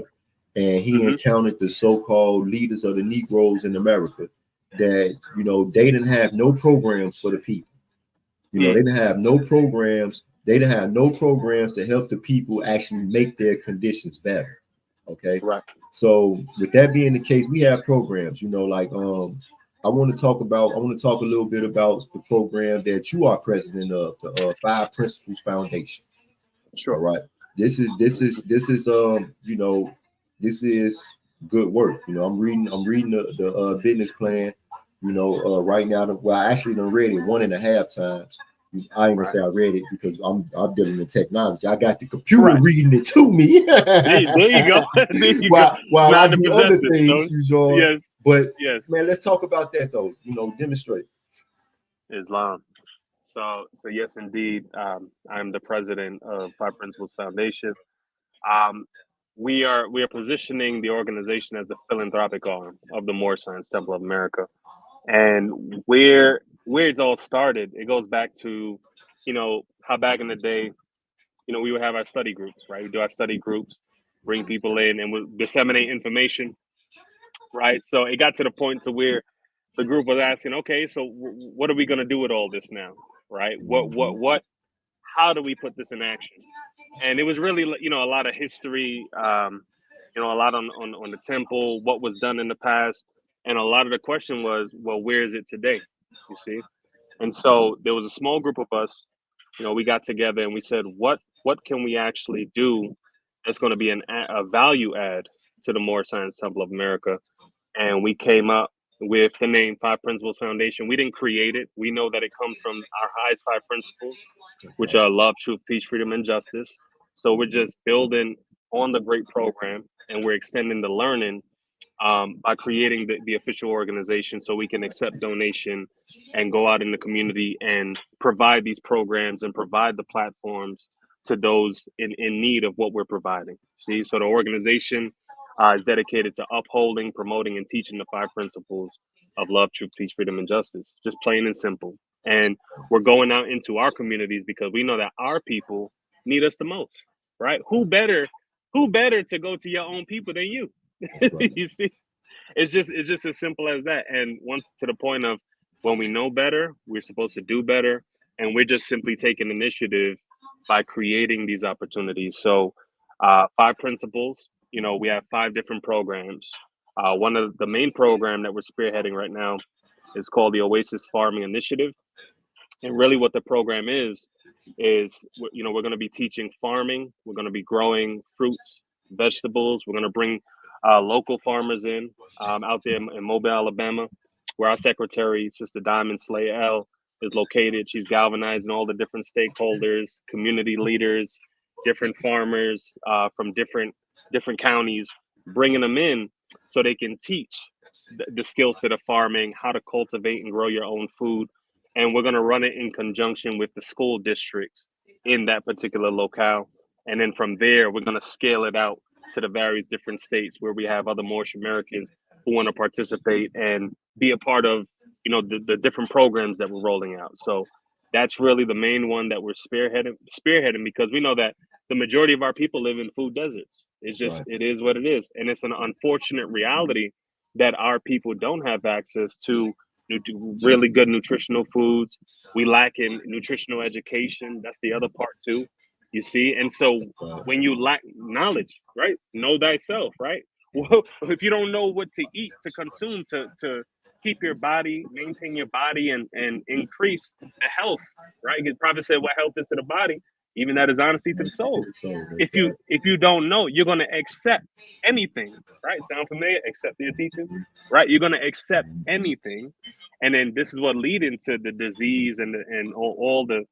and he encountered the so-called leaders of the Negroes in America, that they didn't have no programs for the people. They didn't have no programs. They didn't have no programs to help the people actually make their conditions better. Okay. Right. So with that being the case, we have programs, I want to talk a little bit about the program that you are president of, the 5 Principles Foundation. Sure. All right. This is good work. I'm reading the business plan, right now. Well, I actually done read it 1.5 times. I ain't gonna say I read it because I'm dealing with technology. I got the computer reading it to me. There you go. While I do other things, yes. But yes, man, let's talk about that though. Demonstrate. Islam. So yes, indeed. I'm the president of 5 Principles Foundation. We are positioning the organization as the philanthropic arm of the Moorish Temple of America, and where it's all started, it goes back to, how back in the day, we would have our study groups, right? We do our study groups, bring people in, and we'll disseminate information, right? So it got to the point to where the group was asking, okay, so what are we going to do with all this now, right? What? How do we put this in action? And it was really, a lot of history, a lot on the temple, what was done in the past, and a lot of the question was, well, where is it today? You see, and so there was a small group of us. We got together and we said, what can we actually do that's going to be a value add to the Moorish Temple of America? And we came up with the name 5 Principles Foundation. We didn't create it. We know that it comes from our highest 5 principles, which are love, truth, peace, freedom, and justice. So we're just building on the great program, and we're extending the learning by creating the official organization so we can accept donation and go out in the community and provide these programs and provide the platforms to those in need of what we're providing. See, so the organization is dedicated to upholding, promoting, and teaching the 5 principles of love, truth, peace, freedom, and justice, just plain and simple. And we're going out into our communities because we know that our people need us the most, right? Who better to go to your own people than you? Right. You see, it's just as simple as that. And once to the point of when we know better, we're supposed to do better, and we're just simply taking initiative by creating these opportunities. So 5 principles, we have 5 different programs. One of the main program that we're spearheading right now is called the Oasis Farming Initiative. And really what the program is we're going to be teaching farming. We're going to be growing fruits, vegetables. We're going to bring local farmers in out there in Mobile, Alabama, where our secretary, Sister Diamond Slay L, is located. She's galvanizing all the different stakeholders, community leaders, different farmers from different counties bringing them in so they can teach the skill set of farming, how to cultivate and grow your own food. And we're going to run it in conjunction with the school districts in that particular locale. And then from there, we're going to scale it out to the various different states where we have other Moorish Americans who want to participate and be a part of, the different programs that we're rolling out. So that's really the main one that we're spearheading because we know that the majority of our people live in food deserts. It's just, It is what it is. And it's an unfortunate reality that our people don't have access to really good nutritional foods. We lack in nutritional education. That's the other part too, you see. And so when you lack knowledge, right? Know thyself, right? Well, if you don't know what to eat, to consume, to keep your body, maintain your body and increase the health, right? The prophet said, what health is to the body, even that is honesty to the soul. If you don't know, you're going to accept anything, right? Sound familiar? Accept your teaching, right? You're going to accept anything. And then this is what lead into the disease and all the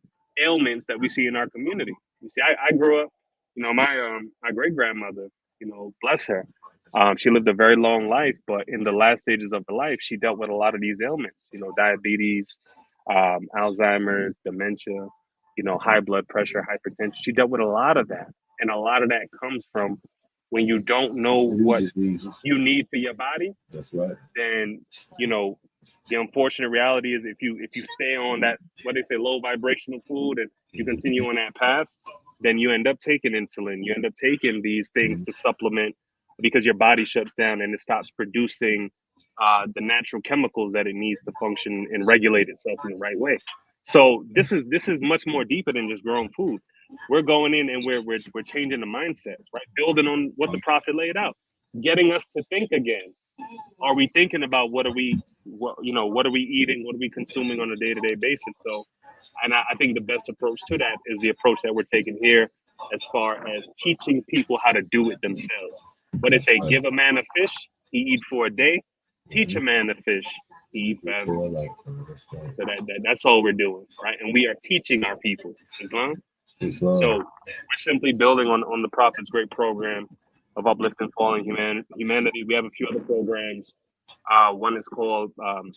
ailments that we see in our community. You see, I grew up, my great grandmother, bless her. She lived a very long life, but in the last stages of her life, she dealt with a lot of these ailments, diabetes, Alzheimer's, dementia, high blood pressure, hypertension. She dealt with a lot of that. And a lot of that comes from when you don't know what you need for your body. That's right. Then, the unfortunate reality is if you stay on that, what they say, low vibrational food, and you continue on that path, then you end up taking insulin. You end up taking these things to supplement because your body shuts down and it stops producing the natural chemicals that it needs to function and regulate itself in the right way. So this is much more deeper than just growing food. We're going in and we're changing the mindset, right? Building on what the prophet laid out, getting us to think again. Are we thinking about what are we eating? What are we consuming on a day-to-day basis? So, and I think the best approach to that is the approach that we're taking here, as far as teaching people how to do it themselves. What they say, give a man a fish, he eat for a day. Teach a man to fish, he eat forever. So that's all we're doing, right? And we are teaching our people Islam. So we're simply building on the Prophet's great program of uplifting fallen humanity. We have a few other programs. One is called, the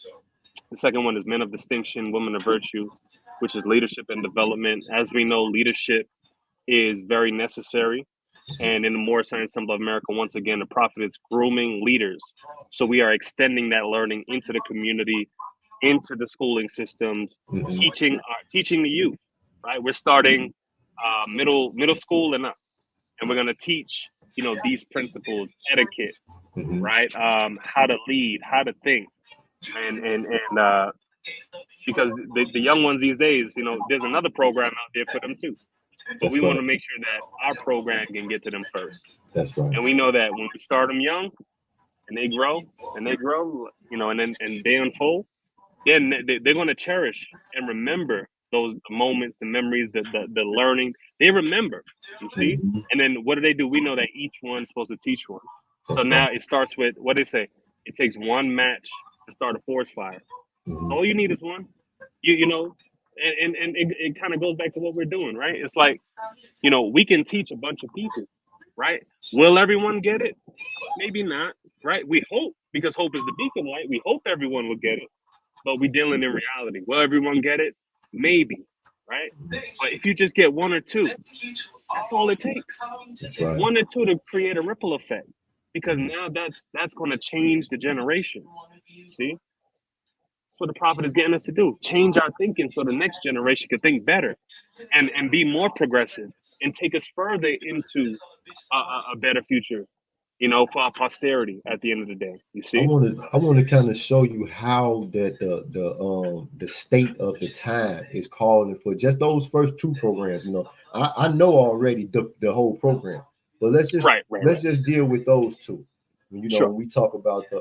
second one is Men of Distinction, Women of Virtue, which is leadership and development. As we know, leadership is very necessary. And in the Moorish Temple of America, once again, the Prophet is grooming leaders. So we are extending that learning into the community, into the schooling systems, teaching the youth, right? We're starting middle school and up, and we're going to teach, these principles, etiquette, right? How to lead, how to think, and because the young ones these days, there's another program out there for them too. But we want to make sure that our program can get to them first. That's right. And we know that when we start them young and they grow, and they unfold, then they're going to cherish and remember those moments, the memories, the learning. They remember, you see? And then what do? We know that each one's supposed to teach one. So now it starts with what they say. It takes one match to start a forest fire. So all you need is one. And it kind of goes back to what we're doing, right? It's like, we can teach a bunch of people, right? Will everyone get it? Maybe not, right? We hope, because hope is the beacon, right? We hope everyone will get it, but we're dealing in reality. Will everyone get it? Maybe, right? But if you just get one or two, that's all it takes. Right. One or two to create a ripple effect, because now that's going to change the generations. See? That's what the Prophet is getting us to do. Change our thinking so the next generation can think better and be more progressive and take us further into a better future, for our posterity at the end of the day. You see? I want to kind of show you how that the state of the time is calling for just those first two programs. I know already the whole program, but let's just just deal with those two. Sure. We talk about the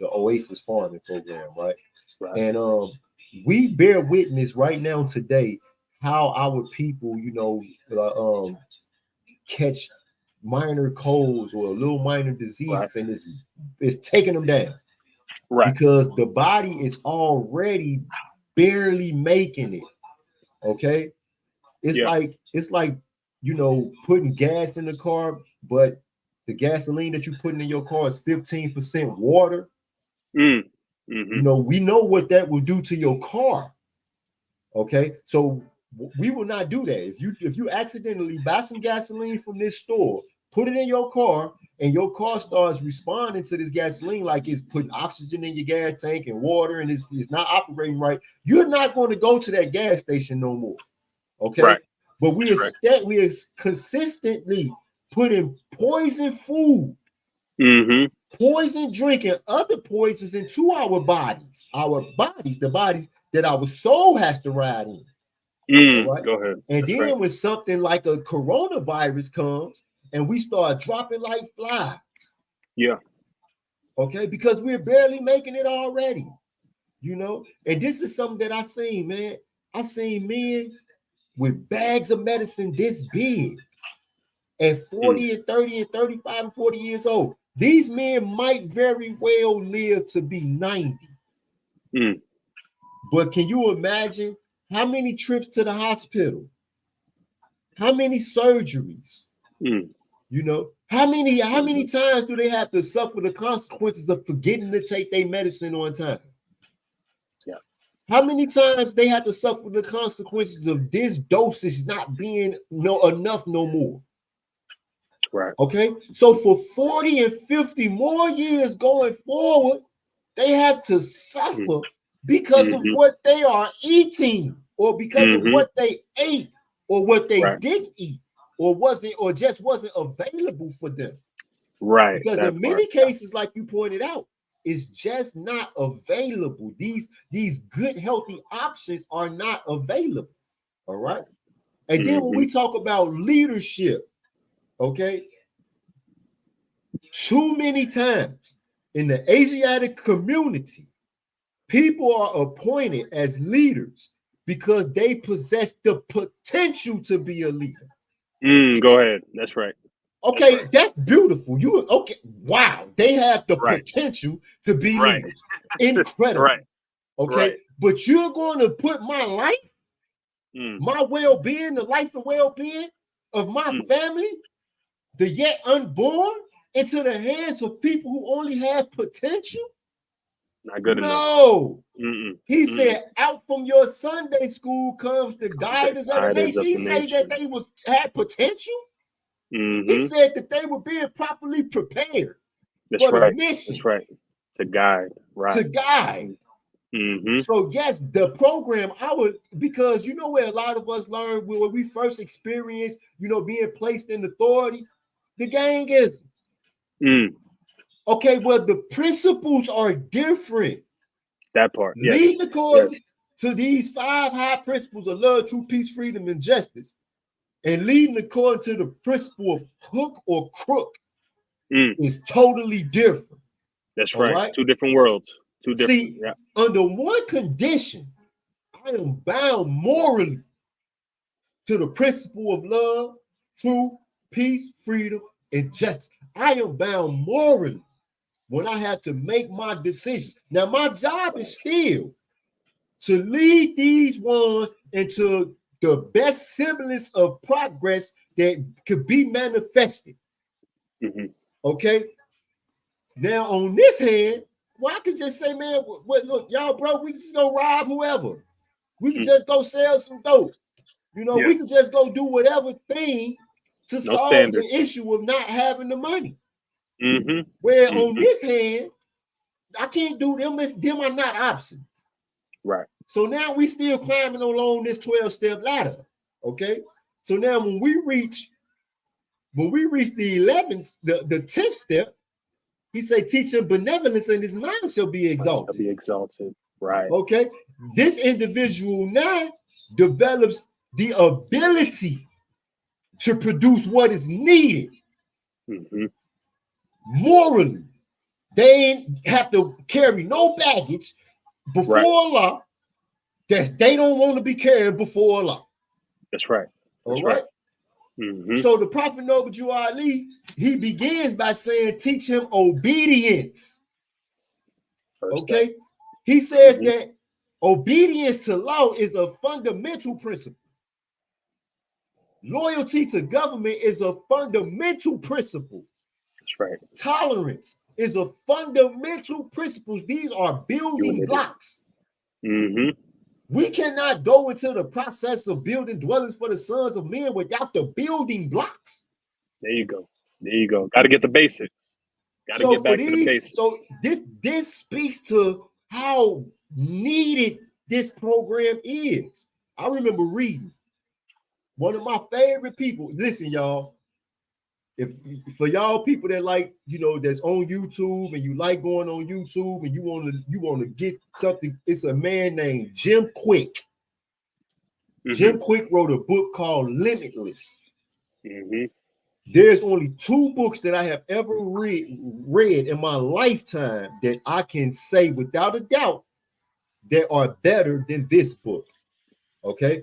Oasis farming program, right? And we bear witness right now today how our people, catch minor colds or little minor diseases, and it's taking them down, because the body is already barely making it. Okay, it's like putting gas in the car, but the gasoline that you're putting in your car is 15% water. You know, we know what that will do to your car. Okay, so we will not do that. If you accidentally buy some gasoline from this store, put it in your car, and your car starts responding to this gasoline like it's putting oxygen in your gas tank and water, and it's not operating right, you're not going to go to that gas station no more. Okay, right. But we are consistently putting poison food, poison drink, and other poisons into our bodies, the bodies that our soul has to ride in. All right? Go ahead. And that's then when something like a coronavirus comes and we start dropping like flies. Yeah. Okay, because we're barely making it already. You know, and this is something that I seen, man. I seen men with bags of medicine this big at 40 and 30 and 35 and 40 years old. These men might very well live to be 90. But can you imagine how many trips to the hospital? How many surgeries? You know, how many times do they have to suffer the consequences of forgetting to take their medicine on time? Yeah. How many times they have to suffer the consequences of this dosage not being enough no more? Right. Okay. So for 40 and 50 more years going forward, they have to suffer because of what they are eating, or because of what they ate, or what they didn't eat, or just wasn't available for them. Right. Because in many cases, like you pointed out, it's just not available. These good, healthy options are not available. All right. And then when we talk about leadership, okay, too many times in the Asiatic community, people are appointed as leaders because they possess the potential to be a leader. Go ahead. That's right. Okay, that's beautiful. Wow, they have the potential to be leaders. Incredible. Okay, but you're going to put my life, my well-being, the life and well-being of my family, the yet unborn, into the hands of people who only have potential? Not good enough. No. He said, out from your Sunday school comes the guidance of the nation. He said that they had potential. He said that they were being properly prepared for the mission. That's right. To guide. Right. To guide. So yes, the program, because you know where a lot of us learn when we first experience, being placed in authority, the gang is. Okay, well, the principles are different. That part. Yes. Leading according to these 5 high principles of love, truth, peace, freedom, and justice, and leading according to the principle of hook or crook is totally different. That's right. 2 different worlds. 2 different. See, under one condition, I am bound morally to the principle of love, truth, peace, freedom, and justice. I am bound morally when I have to make my decisions. Now, my job is still to lead these ones into the best semblance of progress that could be manifested. Okay. Now, on this hand, well, I could just say, man, look, y'all, bro, we can just go rob whoever. We can just go sell some dope. We can just go do whatever thing to solve the issue of not having the money. Where on this hand, I can't do them. Them are not options. Right. So now we still climbing along this 12-step ladder. Okay. So now when we reach the 11th, the 10th step, he said, teach him benevolence and his mind shall be exalted. Shall be exalted. Right. Okay. This individual now develops the ability to produce what is needed morally. They ain't have to carry no baggage before Allah that they don't want to be carrying before Allah. That's right. All right. So the Prophet Noble Jew Ali, he begins by saying, teach him obedience. Okay. He says that obedience to law is a fundamental principle. Loyalty to government is a fundamental principle. That's right. Tolerance is a fundamental principle. These are building blocks. Mm-hmm. We cannot go into the process of building dwellings for the sons of men without the building blocks. There you go. There you go. Got to get the basics. Got to get back to the basics. So this speaks to how needed this program is. I remember reading one of my favorite people. Listen, y'all. If for y'all people that like, that's on YouTube and you like going on YouTube and you want to get something, it's a man named Jim Quick. Mm-hmm. Jim Quick wrote a book called Limitless. Mm-hmm. There's only 2 books that I have ever read in my lifetime that I can say without a doubt that are better than this book. Okay,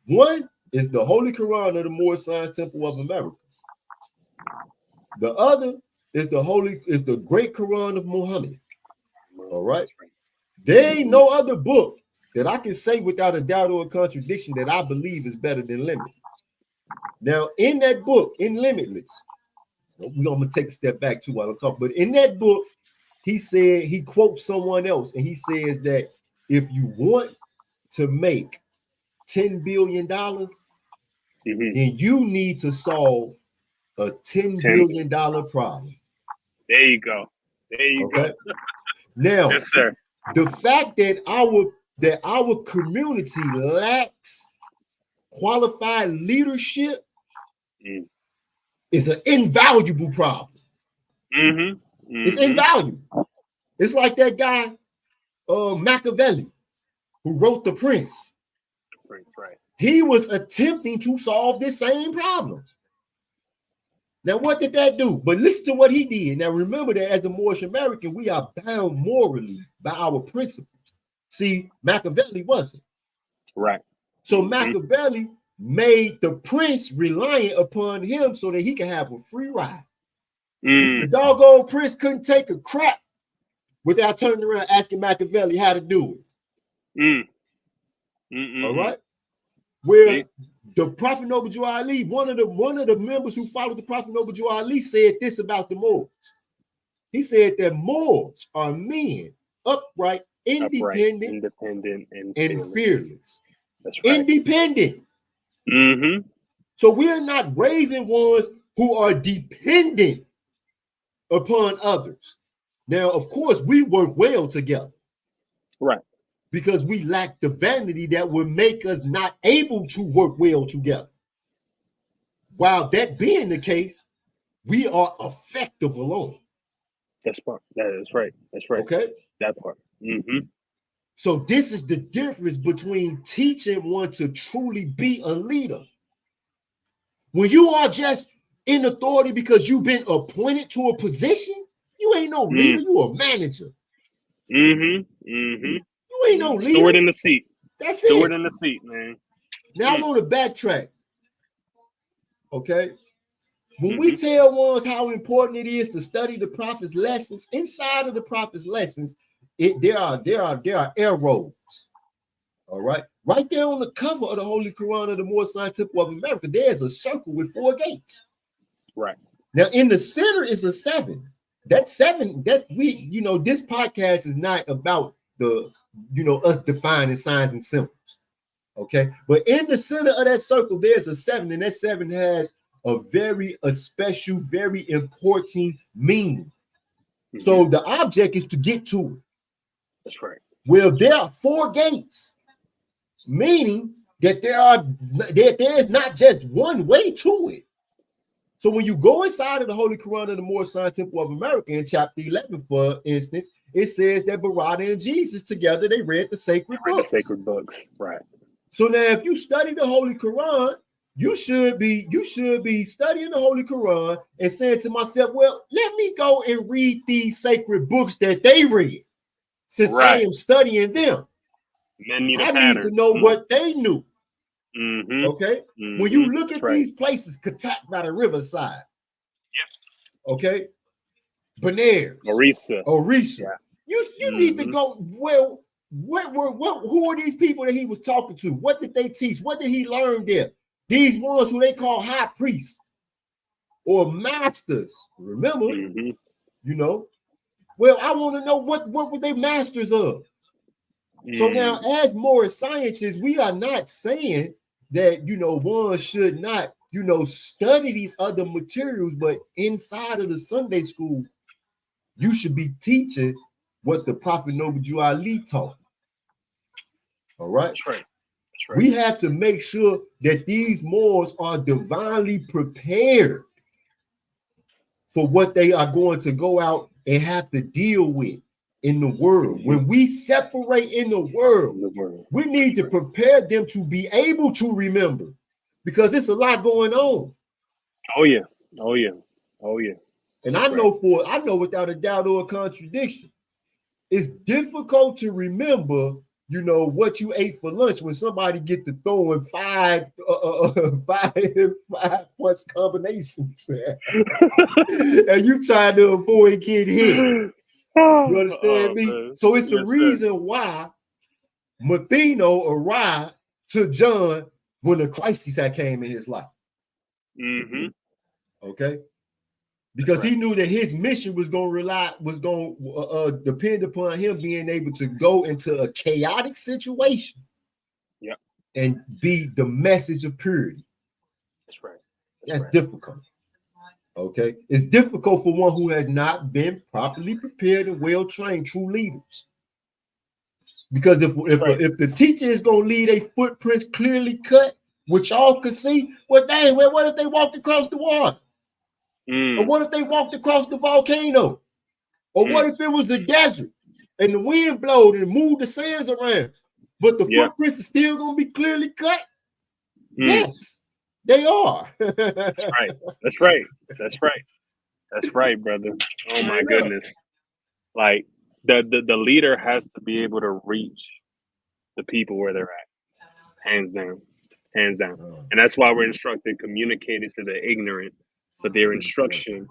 one is the Holy Quran of the Moorish Temple of America. The other is the Great Quran of Muhammad. All right. There ain't no other book that I can say without a doubt or a contradiction that I believe is better than Limitless. Now, in that book, in Limitless, we're gonna take a step back too while I talk. But in that book, he quotes someone else, and he says that if you want to make $10 billion, then you need to solve a $10 billion problem. There you go. There you go. Now, yes, sir. The fact that our community lacks qualified leadership is an invaluable problem. Mm-hmm. Mm-hmm. It's invaluable. It's like that guy, Machiavelli, who wrote The Prince. Right. He was attempting to solve this same problem. Now, what did that do? But listen to what he did. Now, remember that as a Moorish American, we are bound morally by our principles. See, Machiavelli wasn't. Right. So Machiavelli made the prince reliant upon him so that he could have a free ride. The doggone prince couldn't take a crap without turning around asking Machiavelli how to do it. All right. Where the Prophet Noble Jew Ali, one of the members who followed the Prophet Noble Jew Ali, said this about the Moors. He said that Moors are men upright, independent and fearless. That's right. Independent. Mm-hmm. So we're not raising ones who are dependent upon others. Now, of course, we work well together. Right. Because we lack the vanity that would make us not able to work well together. While that being the case, we are effective alone. That's part. That's right. That's right. Okay. That part. Mm-hmm. So this is the difference between teaching one to truly be a leader. When you are just in authority because you've been appointed to a position, you ain't no leader, you a manager. Mm-hmm. Mm-hmm. You ain't no leader. Steward in the seat. That's Steward it. in the seat, man. Now I want to backtrack. Okay. When we tell ones how important it is to study the prophet's lessons, inside of the prophet's lessons, there are arrows. All right. Right there on the cover of the Holy Quran of the Moorish Temple of America, there's a circle with 4 gates. Right. Now in the center is a 7. That 7, this podcast is not about us defining signs and symbols. Okay. But in the center of that circle, there's a 7, and that 7 has a special, very important meaning. So the object is to get to it. That's right. Well, there are 4 gates, meaning that there is not just one way to it. So when you go inside of the Holy Quran of the Moorish Temple of America in chapter 11, for instance, it says that Barada and Jesus together, they read the sacred books. The sacred books, right. So now if you study the Holy Quran, you should be studying the Holy Quran and saying to myself, well, let me go and read these sacred books that they read, since I am studying them. I need to know what they knew. Okay. When you look at these places, Katak by the riverside. Yep. Okay. Benares. Orisha. Yeah. You need to go. Well, who are these people that he was talking to? What did they teach? What did he learn there? These ones who they call high priests or masters. Remember, Mm-hmm. you know. Well, I want to know what were they masters of. So now, as Moorish scientists, we are not saying that, you know, one should not, you know, study these other materials, but inside of the Sunday school, you should be teaching what the Prophet Noble Jew Ali taught. All right. That's right. That's right. We have to make sure that these Moors are divinely prepared for what they are going to go out and have to deal with in the world. When we separate in the world, we need to prepare them to be able to remember, because it's a lot going on. Oh yeah. Oh yeah. Oh yeah. And I know without a doubt or a contradiction, it's difficult to remember, you know, what you ate for lunch when somebody get to throwing five points combinations and you trying to avoid getting hit. You understand me? Man. So it's the reason why Matheno arrived to John when the crisis had came in his life. Mm-hmm. Okay, because he knew that his mission was going to depend upon him being able to go into a chaotic situation, and be the message of purity. That's right. That's difficult. Okay, it's difficult for one who has not been properly prepared and well trained, true leaders. Because if the teacher is gonna leave a footprints clearly cut, which y'all could see, well, dang, well, what if they walked across the water? Or what if they walked across the volcano? Or what if it was the desert and the wind blowed and moved the sands around, but the footprints are still gonna be clearly cut? Yes. They are. That's right. That's right. That's right. That's right, brother. Oh my goodness. Like the leader has to be able to reach the people where they're at. Hands down. Hands down. And that's why we're instructed, communicated to the ignorant for their instruction,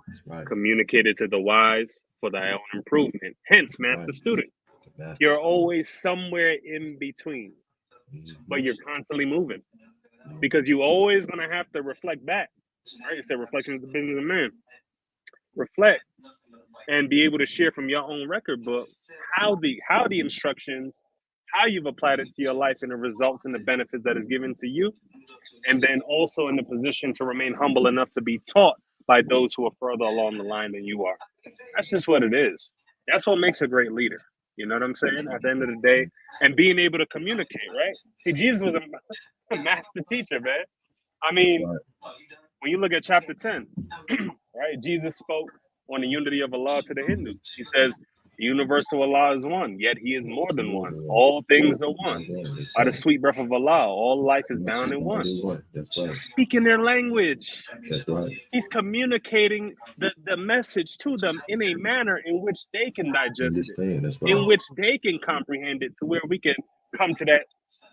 communicated to the wise for their own improvement. Hence, master student. You're always somewhere in between, but you're constantly moving. Because you always going to have to reflect back, right? It said reflection is the business of man. Reflect and be able to share from your own record book how the instructions, how you've applied it to your life and the results and the benefits that is given to you. And then also in the position to remain humble enough to be taught by those who are further along the line than you are. That's just what it is. That's what makes a great leader. You know what I'm saying? At the end of the day, and being able to communicate, right? See, Jesus was a master teacher, man. I mean, when you look at chapter 10, right? Jesus spoke on the unity of Allah to the Hindus. He says, the universal Allah is one, yet he is more than one. All things are one. By the sweet breath of Allah, all life is bound in one. Speaking their language. That's right. He's communicating the message to them in a manner in which they can digest it, in which they can comprehend it, to where we can come to that,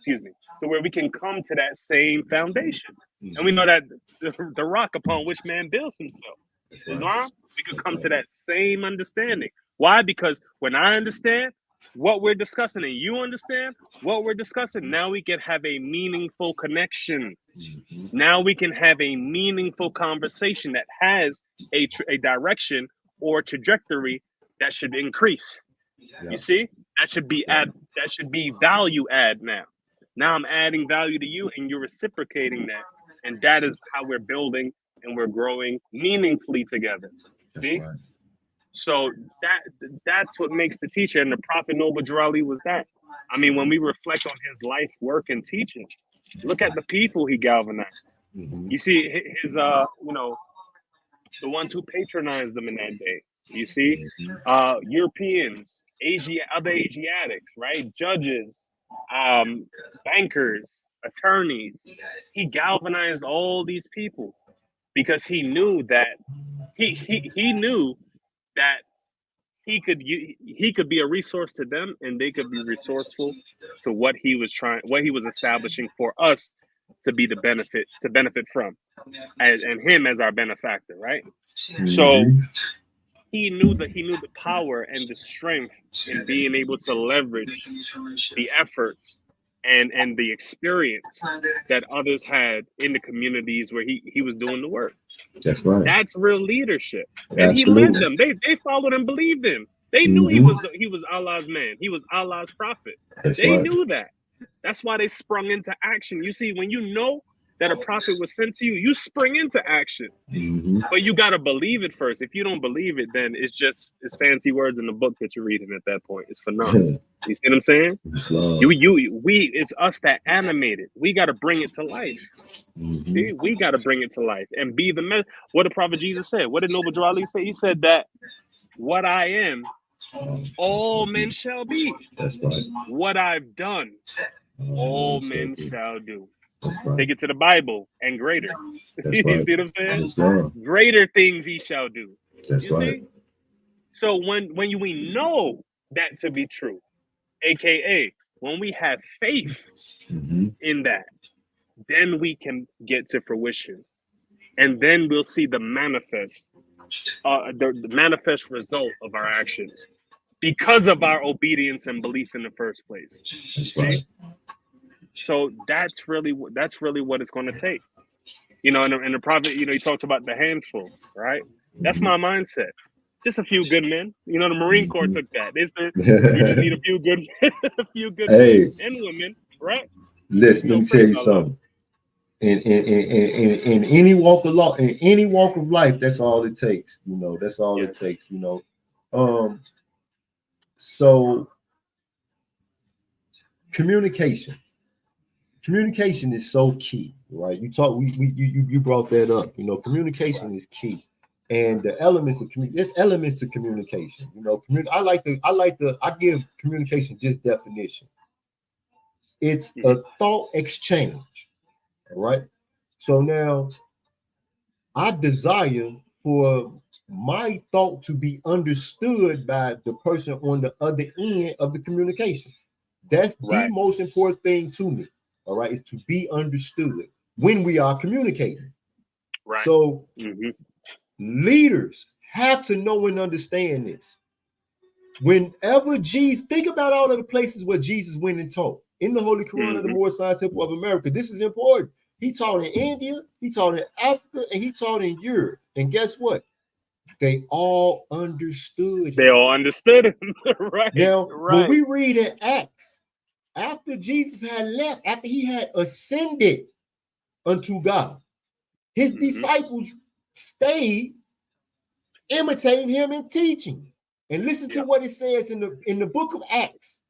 to where we can come to that same foundation. And we know that the rock upon which man builds himself, Islam, we can come to that same understanding. Why? Because when I understand what we're discussing and you understand what we're discussing, now we can have a meaningful connection. Now we can have a meaningful conversation that has a direction or trajectory that should increase. You see, that should be that should be value add now. Now I'm adding value to you and you're reciprocating that. And that is how we're building and we're growing meaningfully together. See? Right. So that's what makes the teacher. And the Prophet Noble Jew Ali was that. I mean, when we reflect on his life, work, and teaching, look at the people he galvanized. You see his, the ones who patronized them in that day. You see, Europeans, other Asiatics, right? Judges, bankers, attorneys. He galvanized all these people because he knew that he knew that he could be a resource to them, and they could be resourceful to what he was establishing for us to benefit from, and him as our benefactor, right? So he knew the power and the strength in being able to leverage the efforts and the experience that others had in the communities where he was doing the work. That's right. That's real leadership. And Absolutely. he led them. They followed and believed him. They knew he was Allah's man. He was Allah's prophet. They knew that. That's why they sprung into action. You see, when you know that a prophet was sent to you, you spring into action. But you got to believe it first. If you don't believe it, then it's fancy words in the book that you're reading at that point. It's phenomenal. You see what I'm saying? It's us that animate it. We got to bring it to life. See, we got to bring it to life and be the what did Prophet Jesus say? What did Noble Drew Ali say? He said that what I am, all men shall be. That's right. What I've done, all men shall do. Take it to the Bible and greater. You see what I'm saying? Greater things he shall do. You see? So when we know that to be true, aka when we have faith in that, then we can get to fruition, and then we'll see the manifest result of our actions because of our obedience and belief in the first place. That's right. So that's really what it's going to take, and the prophet, he talks about the handful, right? That's my mindset. Just a few good men. The Marine Corps took that. You just need a few good men and women, right? Listen, let me tell you something. In any walk of law, in any walk of life, that's all it takes. That's all it takes. So communication is so key, right? You brought that up. Communication is key, and the elements of there's elements to communication. I give communication this definition. It's a thought exchange. All right. So now I desire for my thought to be understood by the person on the other end of the communication. That's the most important thing to me. All right, is to be understood when we are communicating. Right. So leaders have to know and understand this. Whenever Jesus, think about all of the places where Jesus went and taught. In the Holy Quran of the Moorish Temple of America, this is important. He taught in India, he taught in Africa, and he taught in Europe. And guess what? They all understood him. They all understood him. Right. Now, when we read in Acts, after Jesus had left, after he had ascended unto God, his disciples stayed imitating him and teaching. And listen to what it says in the book of Acts.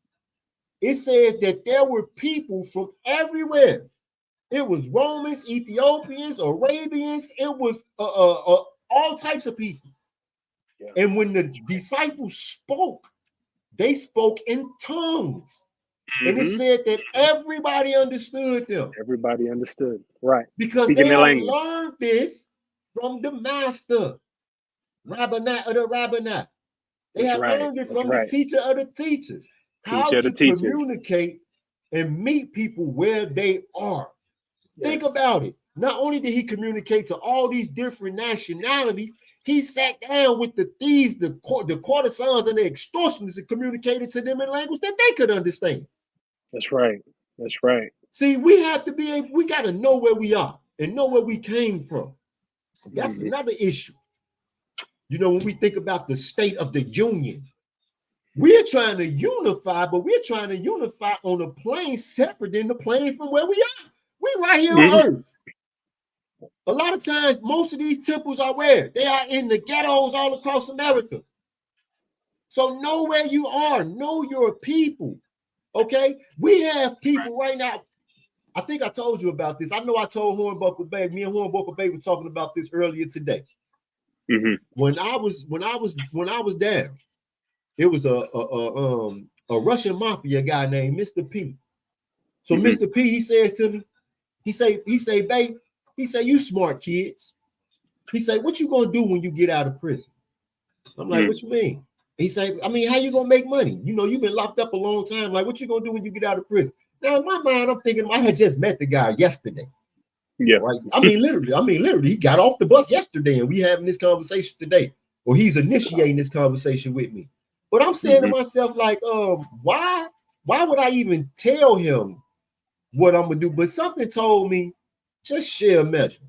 It says that there were people from everywhere. It was Romans, Ethiopians, Arabians. It was all types of people. Yeah. And when the disciples spoke, they spoke in tongues. And it said that everybody understood them. Everybody understood, right? Because they had learned this from the master, Rabbinat of the Rabbinat. They had learned it from the teacher of the teachers. How to communicate and meet people where they are. Yes. Think about it. Not only did he communicate to all these different nationalities, he sat down with the thieves, the courtesans, and the extortionists and communicated to them in language that they could understand. That's right. That's right. See, we got to know where we are and know where we came from. That's another issue. When we think about the state of the union, we're trying to unify, but we're trying to unify on a plane separate than the plane from where we are. We right here on Earth. A lot of times, most of these temples are where? They are in the ghettos all across America. So know where you are. Know your people. Okay? We have people right now. I think I told you about this. I know I told Hornbuckle Bay. Me and Hornbuckle Bay were talking about this earlier today. When I was down, it was a Russian mafia guy named Mr. P. So Mr. P, he says to me, he say, babe, he say, you smart kids. He say, what you gonna do when you get out of prison? I'm like, what you mean? He say, I mean, how you gonna make money? You've been locked up a long time. Like, what you gonna do when you get out of prison? Now, in my mind, I'm thinking I had just met the guy yesterday. Yeah. Right. I mean, literally, he got off the bus yesterday and we having this conversation today. Or he's initiating this conversation with me. But I'm saying to myself, like, why would I even tell him what I'm gonna do. But something told me just share a measure.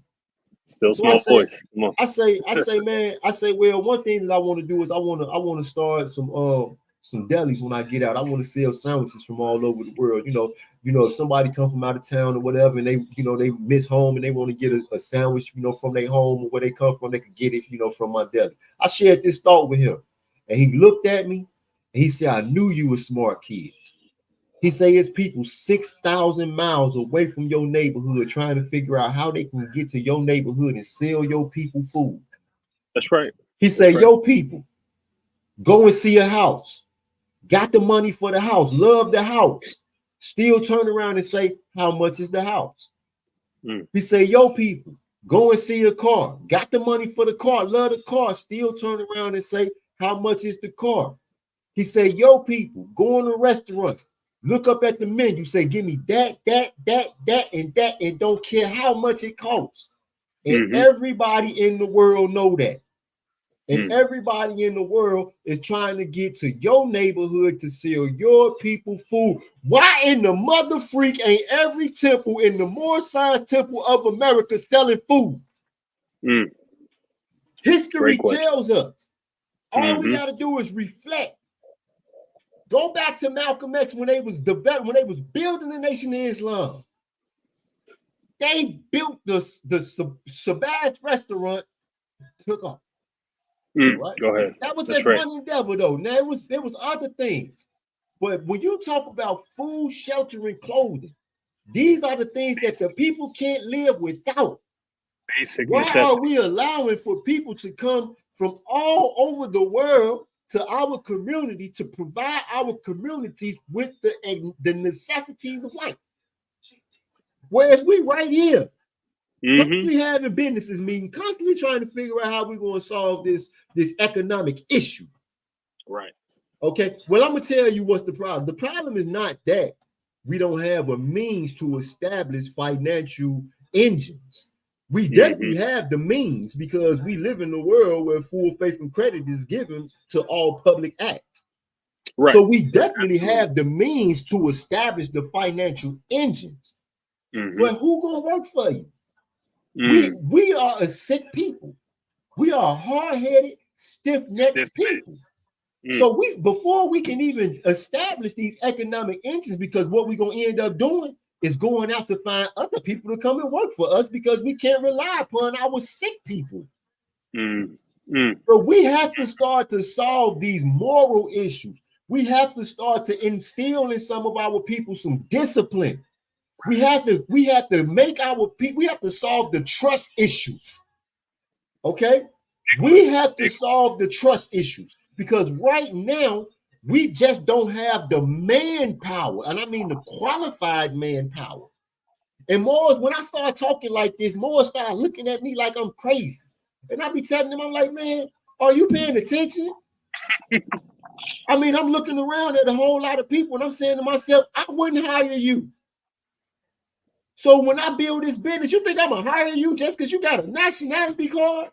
Still So small voice. Come on. I say, man, well, one thing that I want to do is I want to start some delis when I get out. I want to sell sandwiches from all over the world. If somebody come from out of town or whatever, and they miss home and they want to get a sandwich, from their home or where they come from, they could get it, from my deli. I shared this thought with him, and he looked at me and he said, "I knew you were smart kids." He say it's people 6,000 miles away from your neighborhood trying to figure out how they can get to your neighborhood and sell your people food. That's right. He say, "Yo, people, go and see a house. Got the money for the house, love the house. Still turn around and say, how much is the house?" He say, "Yo, people, go and see a car. Got the money for the car, love the car. Still turn around and say, how much is the car?" He say, "Yo, people, go in a restaurant. Look up at the menu, say, give me that, and don't care how much it costs." And everybody in the world know that. And everybody in the world is trying to get to your neighborhood to sell your people food. Why in the mother freak ain't every temple in the Moorish Temple of America selling food? History tells us. All we got to do is reflect. Go back to Malcolm X when they was building the Nation of Islam. They built the Shabazz restaurant, took off. Right? Go ahead. That was just one endeavor, though. Now it was other things. But when you talk about food, shelter, and clothing, these are the things that the people can't live without. Basic Why necessity. are we allowing for people to come from all over the world to our community to provide our communities with the necessities of life? Whereas we right here, constantly having businesses meeting, constantly trying to figure out how we're going to solve this economic issue. Right. Okay. Well, I'm going to tell you what's the problem. The problem is not that we don't have a means to establish financial engines. We definitely have the means because we live in a world where full faith and credit is given to all public acts. Right. So we definitely have the means to establish the financial engines. Well, who gonna work for you? We are a sick people. We are hard-headed, stiff-necked people. So before we can even establish these economic engines, because what we're gonna end up doing is going out to find other people to come and work for us because we can't rely upon our sick people. So we have to start to solve these moral issues. We have to start to instill in some of our people some discipline. We have to make our people, we have to solve the trust issues. Okay? We have to solve the trust issues because right now we just don't have the manpower, and I mean the qualified manpower. And Moors, when I start talking like this, Moors start looking at me like I'm crazy. And I be telling them, I'm like, man, are you paying attention? I mean, I'm looking around at a whole lot of people and I'm saying to myself, I wouldn't hire you. So when I build this business, you think I'm gonna hire you just because you got a nationality card?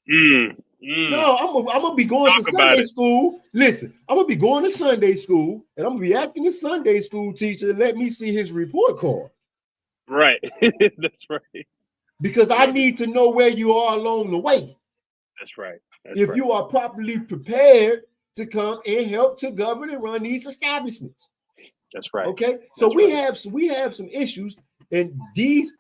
No, I'm gonna be going to Sunday school. Listen, I'm gonna be going to Sunday school and I'm gonna be asking the Sunday school teacher to let me see his report card. Right. That's right. Because I need to know where you are along the way. That's right. If you are properly prepared to come and help to govern and run these establishments. That's right. Okay. So we have some issues, and these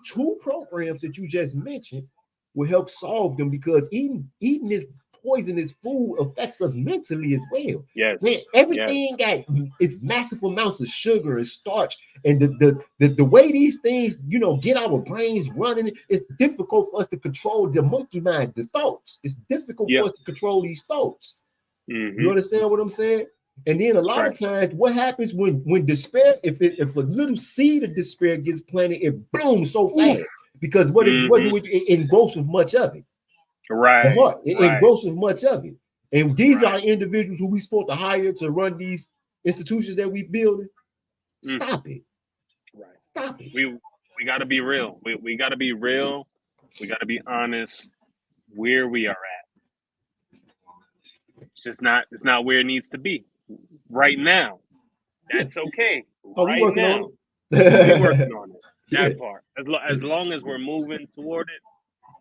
two programs that you just mentioned will help solve them because eating this poisonous food affects us mentally as well. Yes. Man, everything got it's massive amounts of sugar and starch, and the way these things, get our brains running, it's difficult for us to control the monkey mind, the thoughts. It's difficult for us to control these thoughts. You understand what I'm saying? And then a lot of times, what happens when despair, if a little seed of despair gets planted, it blooms so fast because what do it engrosses much of it. Right. The heart, it engrosses much of it. And these are individuals who we supposed to hire to run these institutions that we building. Stop it. Right. Stop it. We got to be real. We got to be real. We got to be honest where we are at. It's not where it needs to be right now. That's okay. Right now. We working on it. That Yeah. part. As long as we're moving toward it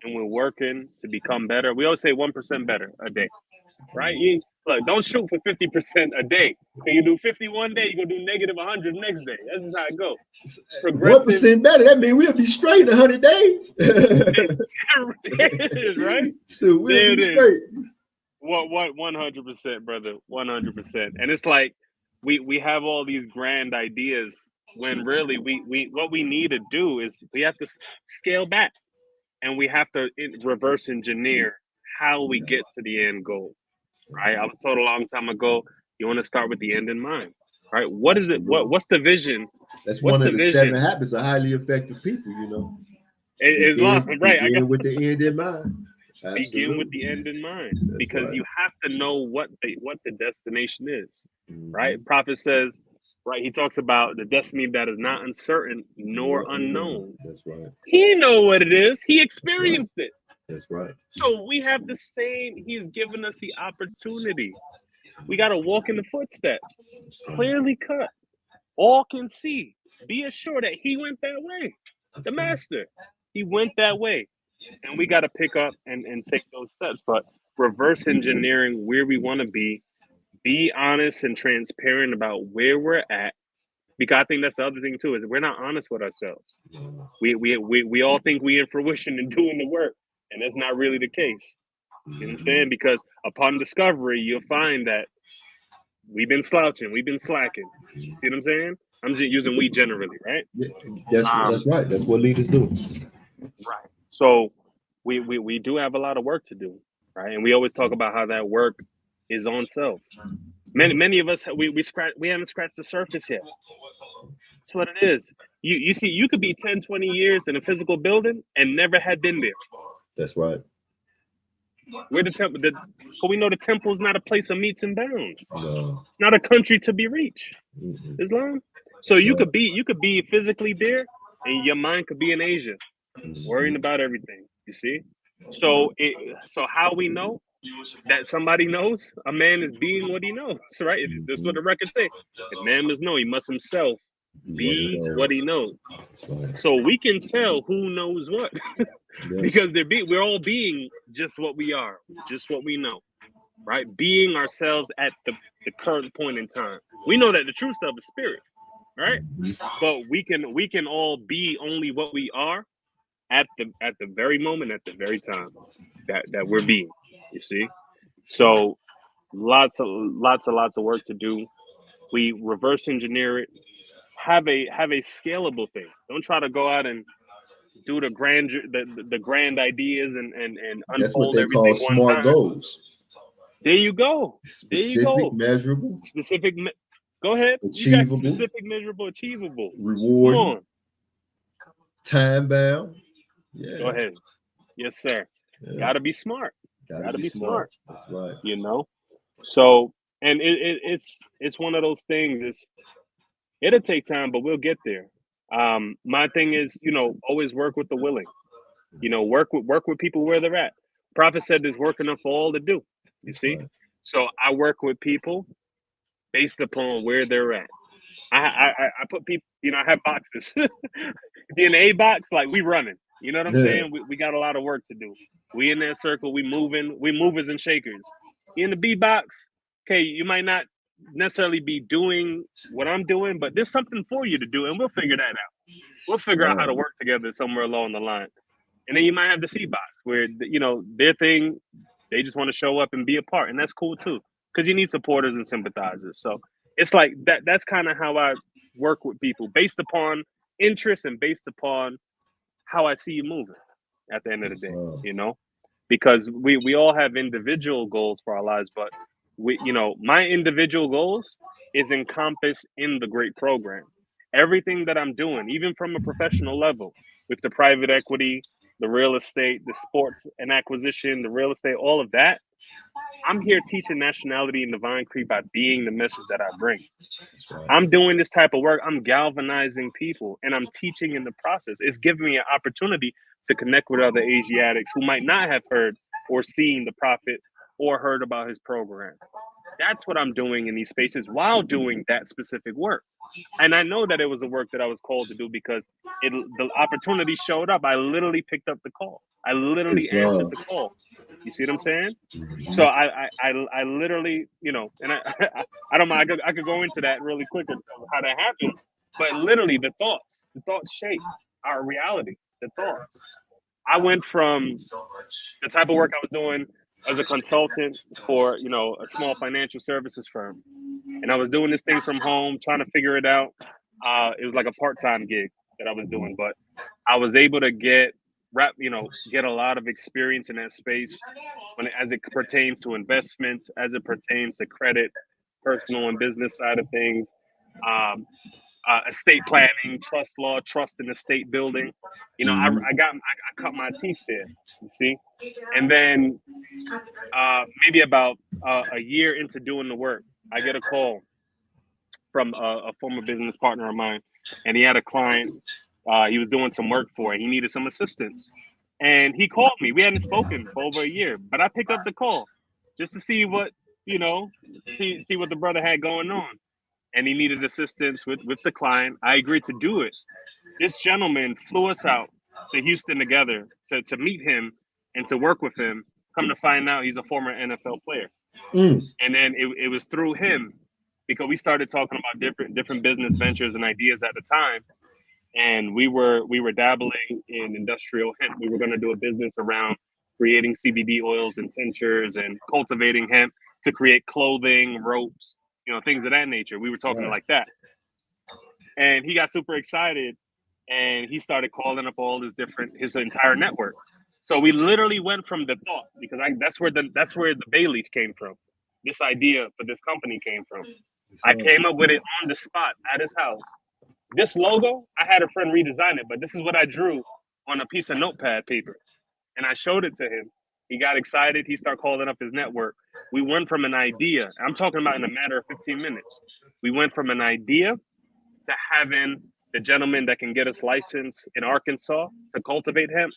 and we're working to become better. We always say 1% better a day, right? Look, don't shoot for 50% a day. When you do 50 one day, you're gonna do negative 100 next day. That's just how it goes. Progressive 1% better. That means we'll be straight 100 days. there it is, right? So we'll There be it is. straight. What 100%, brother. 100%. And it's like we have all these grand ideas when really we what we need to do is we have to scale back and we have to reverse engineer how we get to the end goal, right? I was told a long time ago, you want to start with the end in mind, right? What is it? What's the vision? That's What's one the of the vision? 7 habits of highly effective people, you know. Islam, right? Begin with the end in mind. Absolutely. Begin with the end in mind, That's because right. you have to know what the destination is, right? Prophet says, right? He talks about the destiny that is not uncertain nor unknown. That's right. He know what it is. He experienced it. That's right. So we have the same. He's given us the opportunity. We got to walk in the footsteps, clearly cut. All can see. Be assured that he went that way. The master, he went that way. And we got to pick up and take those steps. But reverse engineering where we want to be honest and transparent about where we're at. Because I think that's the other thing too, is we're not honest with ourselves. We all think we in fruition and doing the work, and that's not really the case. You know what I'm saying? Because upon discovery, you'll find that we've been slouching, we've been slacking. See what I'm saying? I'm just using we generally, right? Yeah, that's right. That's what leaders do. Right. So we do have a lot of work to do, right? And we always talk about how that work is on self. Many of us we haven't scratched the surface yet. That's what it is. You see, you could be 10, 20 years in a physical building and never had been there. That's right. We're the temple, but we know the temple is not a place of meets and bounds. No. It's not a country to be reached. Islam. So you could be physically there, and your mind could be in Asia, worrying about everything. You see. So how we know that somebody knows a man is being what he knows, right? That's what the record say. If man must know, he must himself be what he knows. So we can tell who knows what because we're all being just what we are, just what we know, right? Being ourselves at the current point in time. We know that the true self is spirit, right? But we can all be only what we are at the very moment, at the very time that we're being. You see. So lots of work to do. We reverse engineer it. Have a scalable thing. Don't try to go out and do the grand ideas and That's what unfold they everything call one smart time. goals. There you go. Specific, measurable. Specific. Go ahead. Achievable. You got specific, measurable, achievable. Rewarding. Come on. Time bound. Yeah. Go ahead. Yes, sir. Yeah. Gotta be smart. Gotta be smart. That's right. You know. So, and it's one of those things. It'll take time, but we'll get there. My thing is, always work with the willing. Work with people where they're at. Prophet said there's work enough for all to do. You see? Right. So I work with people based upon where they're at. I put people, I have boxes. If you're in the A box, like we running. You know what I'm saying? We got a lot of work to do. We in that circle, we movers and shakers. In the B box, okay, you might not necessarily be doing what I'm doing, but there's something for you to do, and we'll figure that out. We'll figure out how to work together somewhere along the line. And then you might have the C box where, their thing, they just want to show up and be a part. And that's cool too, because you need supporters and sympathizers. So it's like that's kind of how I work with people, based upon interest and based upon how I see you moving at the end of the day, because we all have individual goals for our lives, but my individual goals is encompassed in the great program. Everything that I'm doing, even from a professional level, with the private equity, the real estate, the sports and acquisition, the real estate, all of that, I'm here teaching nationality and divine creed by being the message that I bring. Right. I'm doing this type of work. I'm galvanizing people, and I'm teaching in the process. It's giving me an opportunity to connect with other Asiatics who might not have heard or seen the prophet or heard about his program. That's what I'm doing in these spaces while doing that specific work. And I know that it was the work that I was called to do because the opportunity showed up. I literally picked up the call. I literally answered the call. You see what I'm saying? So I literally, you know, and I don't mind. I could go into that really quick of how that happened. But literally, the thoughts shape our reality. The thoughts. I went from the type of work I was doing as a consultant for, you know, a small financial services firm, and I was doing this thing from home, trying to figure it out. It was like a part-time gig that I was doing, but I was able to get a lot of experience in that space as it pertains to investments, as it pertains to credit, personal and business side of things, um, estate planning, trust law, trust and estate building. You know, I cut my teeth there. You see, and then maybe about a year into doing the work, I get a call from a former business partner of mine, and he had a client he was doing some work for, and he needed some assistance. And he called me. We hadn't spoken for over a year, but I picked up the call just to see what, you know, see what the brother had going on. And he needed assistance with the client. I agreed to do it. This gentleman flew us out to Houston together to meet him and to work with him. Come to find out, he's a former NFL player. And then it was through him, because we started talking about different business ventures and ideas at the time. And we were dabbling in industrial hemp. We were going to do a business around creating CBD oils and tinctures and cultivating hemp to create clothing, ropes, you know, things of that nature. We were talking like that. And he got super excited, and he started calling up his entire network. So we literally went from the thought, because that's where the bay leaf came from. This idea for this company came from. I came up with it on the spot at his house. This logo, I had a friend redesign it, but this is what I drew on a piece of notepad paper. And I showed it to him. He got excited. He started calling up his network. We went from an idea. I'm talking about in a matter of 15 minutes. We went from an idea to having the gentleman that can get us licensed in Arkansas to cultivate hemp.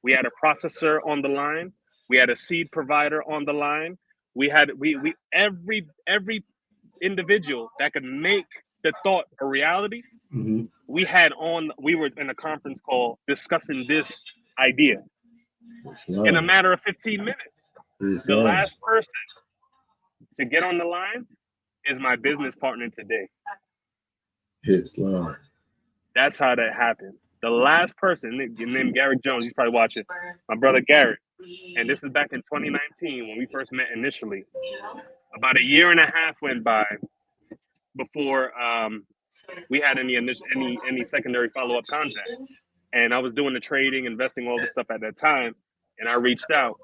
We had a processor on the line. We had a seed provider on the line. We had every individual that could make the thought a reality. We were in a conference call discussing this idea in a matter of 15 minutes. The last person to get on the line is my business partner today. That's how that happened. The last person, named Garrett Jones, he's probably watching, my brother Garrett. And this is back in 2019 when we first met initially. About a year and a half went by before we had any secondary follow-up contact. And I was doing the trading, investing, all this stuff at that time. And I reached out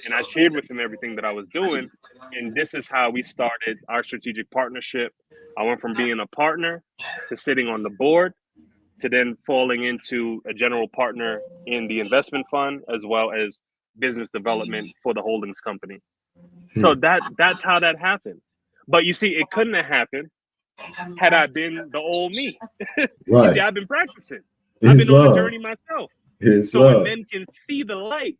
and I shared with him everything that I was doing. And this is how we started our strategic partnership. I went from being a partner to sitting on the board to then falling into a general partner in the investment fund, as well as business development for the holdings company. So that's how that happened. But you see, it couldn't have happened had I been the old me. You see, I've been practicing. I've been on the journey myself. So when men can see the light,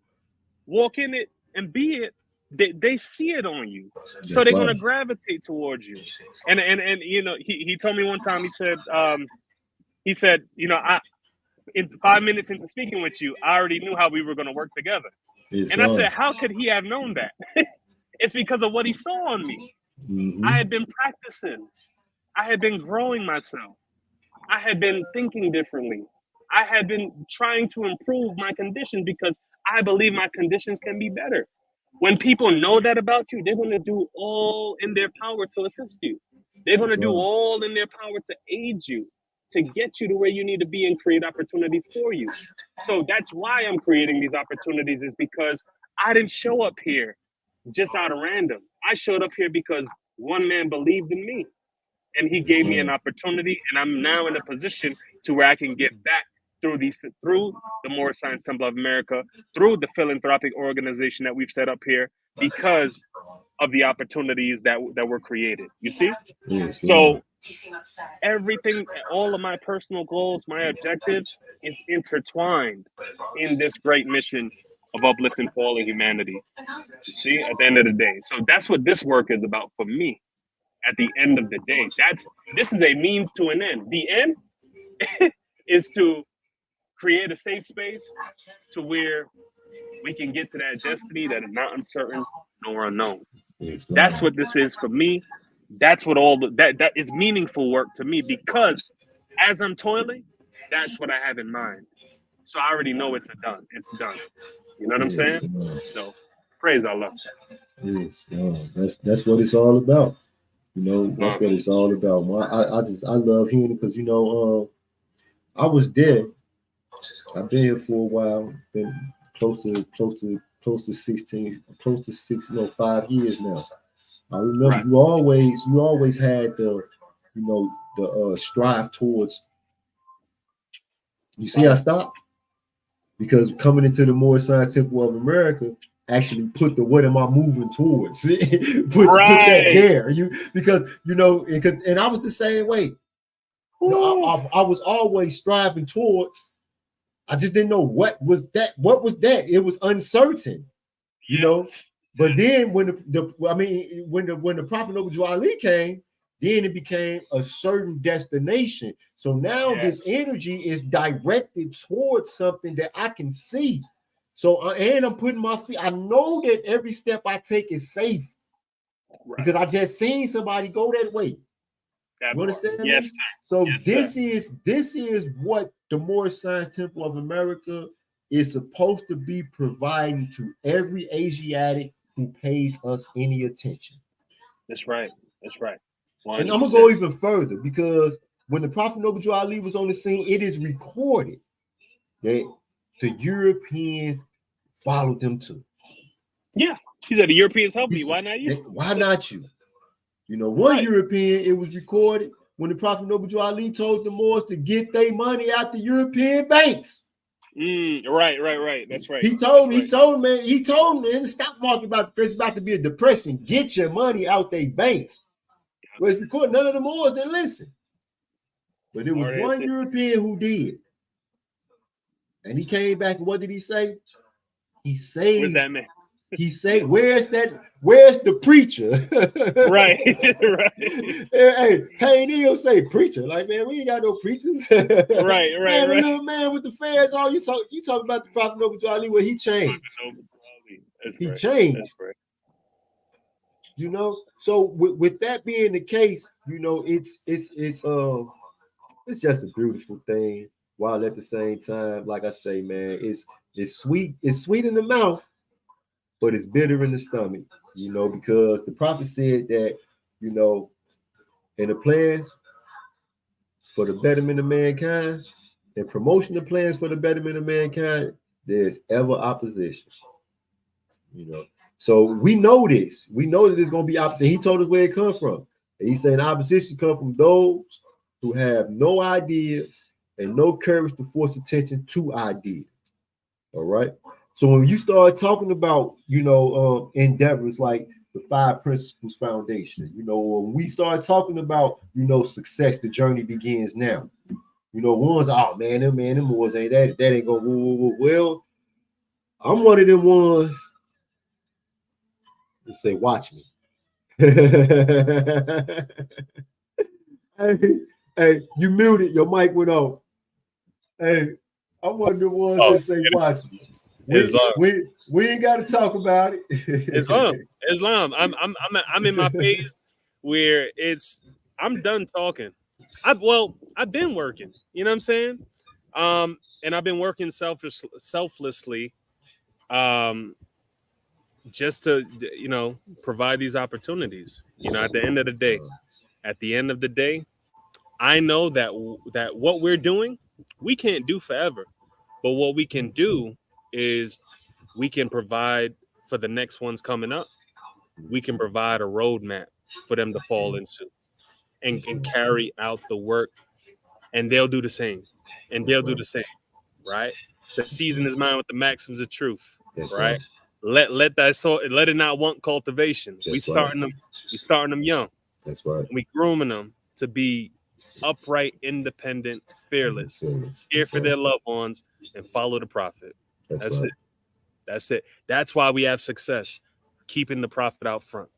walk in it and be it, they see it on you. So they're going to gravitate towards you. And you know, he told me one time, he said, you know, in 5 minutes into speaking with you, I already knew how we were going to work together. And I said, how could he have known that? It's because of what he saw on me. I had been practicing. I had been growing myself. I had been thinking differently. I had been trying to improve my condition because I believe my conditions can be better. When people know that about you, they're going to do all in their power to assist you. They're going to do all in their power to aid you, to get you to where you need to be and create opportunities for you. So that's why I'm creating these opportunities, is because I didn't show up here just out of random. I showed up here because one man believed in me and he gave me an opportunity, and I'm now in a position to where I can give back through the Moorish Temple of America, through the philanthropic organization that we've set up here, because of the opportunities that were created. You see? So everything, all of my personal goals, my objectives is intertwined in this great mission of uplifting fallen humanity. You see, at the end of the day. So that's what this work is about for me. At the end of the day, this is a means to an end. The end is to create a safe space to where we can get to that destiny that is not uncertain nor unknown. That's what this is for me. That's what that is meaningful work to me, because as I'm toiling, that's what I have in mind. So I already know it's done. It's done. You know what I'm saying? So praise Allah. Yes, that's what it's all about. You know, that's what it's all about. I love hearing it because I was there. I've been here for a while. Been close to 16, close to 6, 5 years now. I remember you always had the strive towards. You see, I stopped because coming into the Moorish Science Temple of America actually put the what am I moving towards? put that there. And I was the same way. I was always striving towards. I just didn't know what was that. What was that? It was uncertain, you know. But then when the Prophet Noble Ali came, then it became a certain destination. So now this energy is directed towards something that I can see. So and I'm putting my feet. I know that every step I take is safe because I just seen somebody go that way. You understand? Yes, sir. So this is what the Moorish Science Temple of America is supposed to be providing to every Asiatic who pays us any attention. That's right. That's right. 100%. And I'm gonna go even further, because when the Prophet Noble Ali was on the scene, it is recorded that the Europeans followed them too. Yeah, he said the Europeans helped me. Why not you? Why not you? One European, it was recorded when the Prophet Noble Ali told the Moors to get their money out the European banks. Right. That's right. He told him in the stock market there's about to be a depression. Get your money out their banks. Well, it's recorded. None of the Moors didn't listen. But there was one European who did. And he came back, and what did he say? He saved. Where's that man? He said, where's the preacher? Right. Hey, Cain Hill say preacher. Like, man, we ain't got no preachers. Right. Man, the little man with the fez on, you talk about the Prophet Noble Ali, where he changed. He changed. That's right. So with that being the case, it's just a beautiful thing, while at the same time, like I say, man, it's sweet in the mouth, but it's bitter in the stomach, because the prophet said that, in the plans for the betterment of mankind and promotion of plans for the betterment of mankind, there's ever opposition. So we know this. We know that there's going to be opposition. He told us where it comes from. And he's saying opposition comes from those who have no ideas and no courage to force attention to ideas. All right. So when you start talking about, endeavors like the 5 Principles Foundation, when we start talking about, success, the journey begins now. Ones, oh man, them boys ain't that ain't gonna. Well, I'm one of them ones that say, watch me. Hey, you muted. Your mic went off. Hey, I'm one of the ones that say, watch me. We ain't got to talk about it. Islam. I'm in my phase where I'm done talking. I've been working. You know what I'm saying? And I've been working selflessly, just to provide these opportunities. At the end of the day, I know that what we're doing, we can't do forever, but what we can do is we can provide for the next ones coming up. We can provide a roadmap for them to fall into and carry out the work, and they'll do the same. Right? The season is mine with the maxims of truth. Right? Let that let it not want cultivation. We starting them young. That's right. We grooming them to be upright, independent, fearless, care for their loved ones, and follow the prophet. That's it. That's it. That's why we have success. Keeping the prophet out front.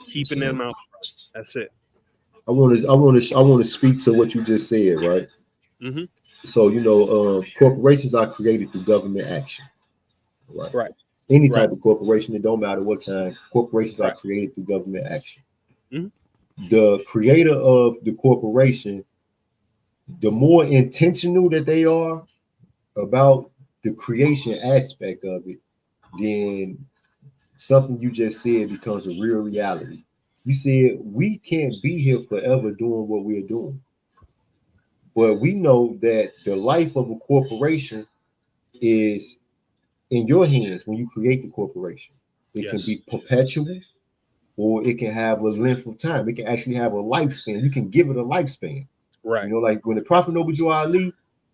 Keeping them out front. That's it. I want to speak to what you just said, right? Mm-hmm. So, corporations are created through government action, right? Right. Any type of corporation, it don't matter what kind, corporations are Right. created through government action. Mm-hmm. The creator of the corporation, the more intentional that they are about the creation aspect of it, then something you just said becomes a real reality. You said we can't be here forever doing what we're doing. But we know that the life of a corporation is in your hands when you create the corporation. It can be perpetual or it can have a length of time. It can actually have a lifespan. You can give it a lifespan. Right. Like when the Prophet Noble Ali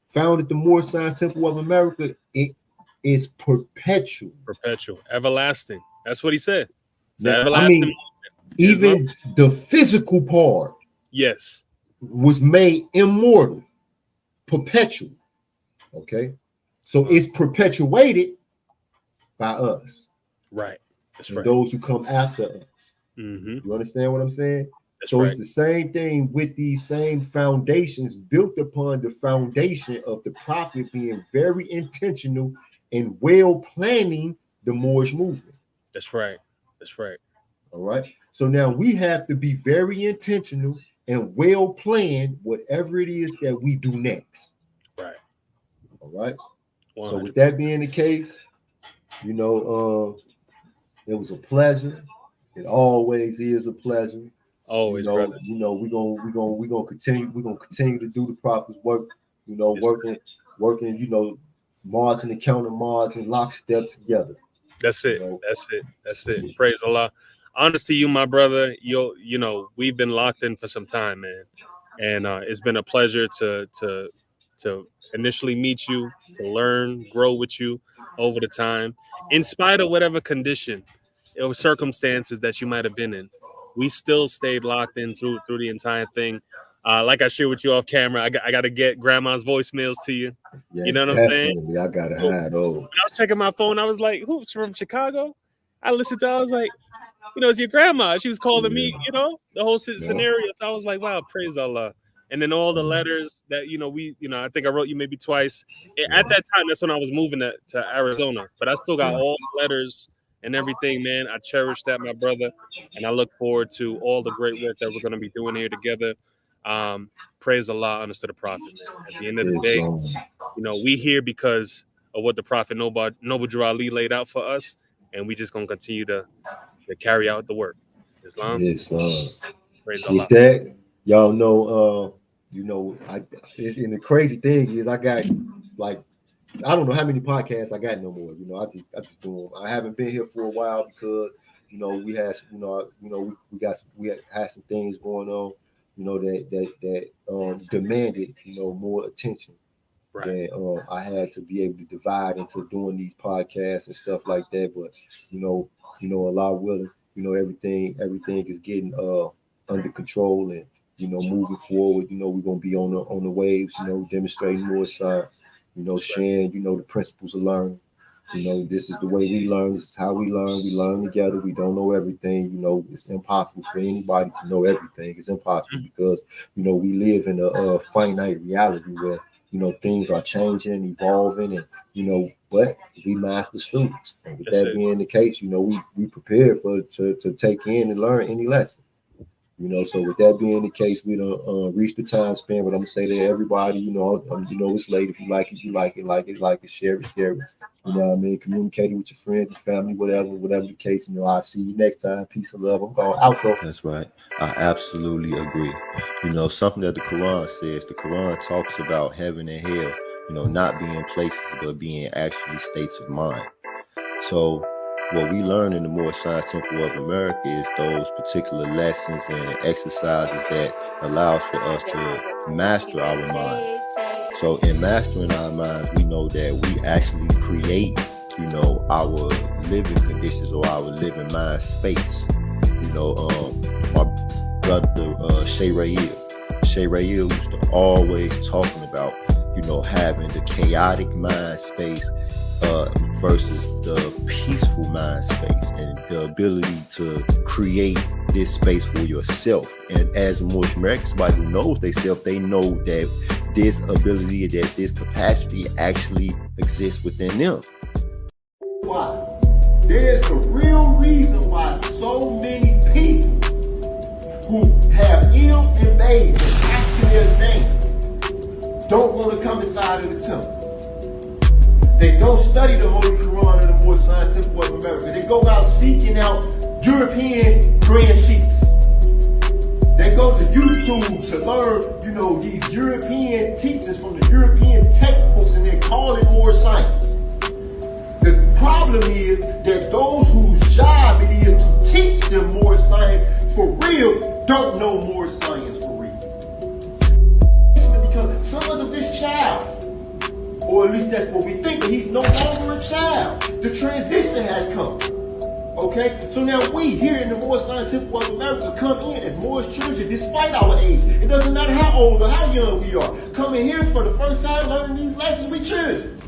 founded the Moorish Temple of America, it is perpetual. Perpetual. Everlasting. That's what he said. Now, I mean, even the physical part was made immortal, perpetual. Okay. So it's perpetuated by us. Right. That's and right. Those who come after us. Mm-hmm. You understand what I'm saying? That's so right. It's the same thing with these same foundations built upon the foundation of the prophet being very intentional and well planning the Moorish movement. That's right. That's right. All right. So now we have to be very intentional and well planned whatever it is that we do next. Right. All right. 100%. So with that being the case, it was a pleasure. It always is a pleasure. Always, brother. We're gonna continue to do the prophet's work. Working. Marching and counter marching, lockstep together. That's it. That's it. Praise Allah. Honest to you, my brother. We've been locked in for some time, man, and it's been a pleasure to initially meet you, to learn, grow with you over the time, in spite of whatever condition or circumstances that you might have been in. We still stayed locked in through the entire thing. Like I shared with you off camera, I got to get grandma's voicemails to you. Yeah, you know what I'm saying? I gotta hide those. When I was checking my phone, I was like, "Who's from Chicago?" I listened to. I was like, it's your grandma. She was calling me. The whole scenario. So I was like, "Wow, praise Allah." And then all the letters that I think I wrote you maybe twice. At that time, that's when I was moving to Arizona. But I still got all the letters and everything, man. I cherish that, my brother, and I look forward to all the great work that we're going to be doing here together. Praise Allah, honest to the Prophet, man. At the end of the day, we here because of what the Prophet Noble Drew Ali laid out for us, and we just gonna continue to carry out the work. Islam. Praise Allah. With that, y'all know, and the crazy thing is I got I don't know how many podcasts I got no more. I just do them. I haven't been here for a while because we had we had some things going on, that demanded more attention. Right. And I had to be able to divide into doing these podcasts and stuff like that. But Allah willing, everything is getting under control, and moving forward. We're gonna be on the waves. Demonstrating more science. Sharing. The principles of learning. This is the way we learn. This is how we learn. We learn together. We don't know everything. It's impossible for anybody to know everything. It's impossible because we live in a finite reality where things are changing, evolving, and but we master students. And with that being the case, we prepare to take in and learn any lesson. So with that being the case, we don't reach the time span. But I'm gonna say to everybody, it's late. If you like it, like it, share it. You know what I mean? Communicate with your friends and family, whatever the case. I'll see you next time. Peace and love. I'm going outro. That's right. I absolutely agree. Something that the Quran says. The Quran talks about heaven and hell. Not being places, but being actually states of mind. So what we learn in the Moorish Temple of America is those particular lessons and exercises that allows for us to master our minds. So in mastering our minds, we know that we actually create, our living conditions or our living mind space. My brother Shay Rayil used to always talking about, having the chaotic mind space for versus the peaceful mind space and the ability to create this space for yourself. And as a Moorish American, somebody who knows themselves, they know that this ability, that this capacity actually exists within them. Why? There's a real reason why so many people who have ill and base and after their name don't want to come inside of the temple. They don't study the Holy Quran or the Moorish Temple of America. They go out seeking out European grand sheiks. They go to YouTube to learn, these European teachers from the European textbooks, and they call it more science. The problem is that those whose job it is to teach them more science for real don't know more science for real. Because sons of this child, or at least that's what we think, but he's no longer a child. The transition has come. Okay? So now we here in the Moorish Temple of America come in as Moorish children despite our age. It doesn't matter how old or how young we are. Coming here for the first time learning these lessons, we children.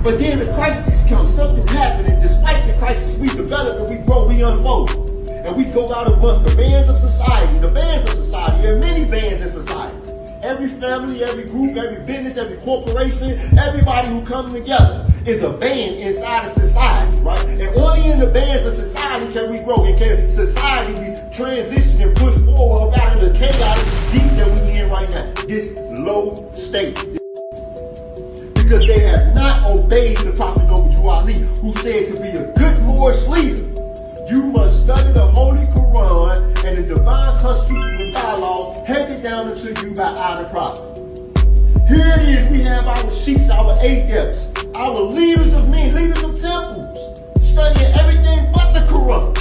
But then the crisis comes, something happens, and despite the crisis, we develop and we grow, we unfold. And we go out amongst the bands of society. The bands of society, there are many bands in society. Every family, every group, every business, every corporation, everybody who comes together is a band inside of society, right? And only in the bands of society can we grow, and can society be transitioned and pushed forward out of the chaos deep that we in right now. This low state. Because they have not obeyed the Prophet Noble Ali, who said to be a good Moorish leader, you must study the Holy Quran and the divine constitutional dialogue handed down unto you by our Prophet. Here it is, we have our sheiks, our adepts, our leaders of men, leaders of temples, studying everything but the Quran.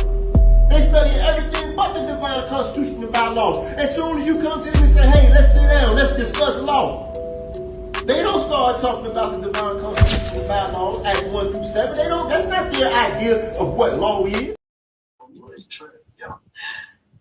They study everything but the divine constitutional bylaws. As soon as you come to them and say, hey, let's sit down, let's discuss law, they don't start talking about the divine constitutional bylaws, Act 1 through 7. That's not their idea of what law is.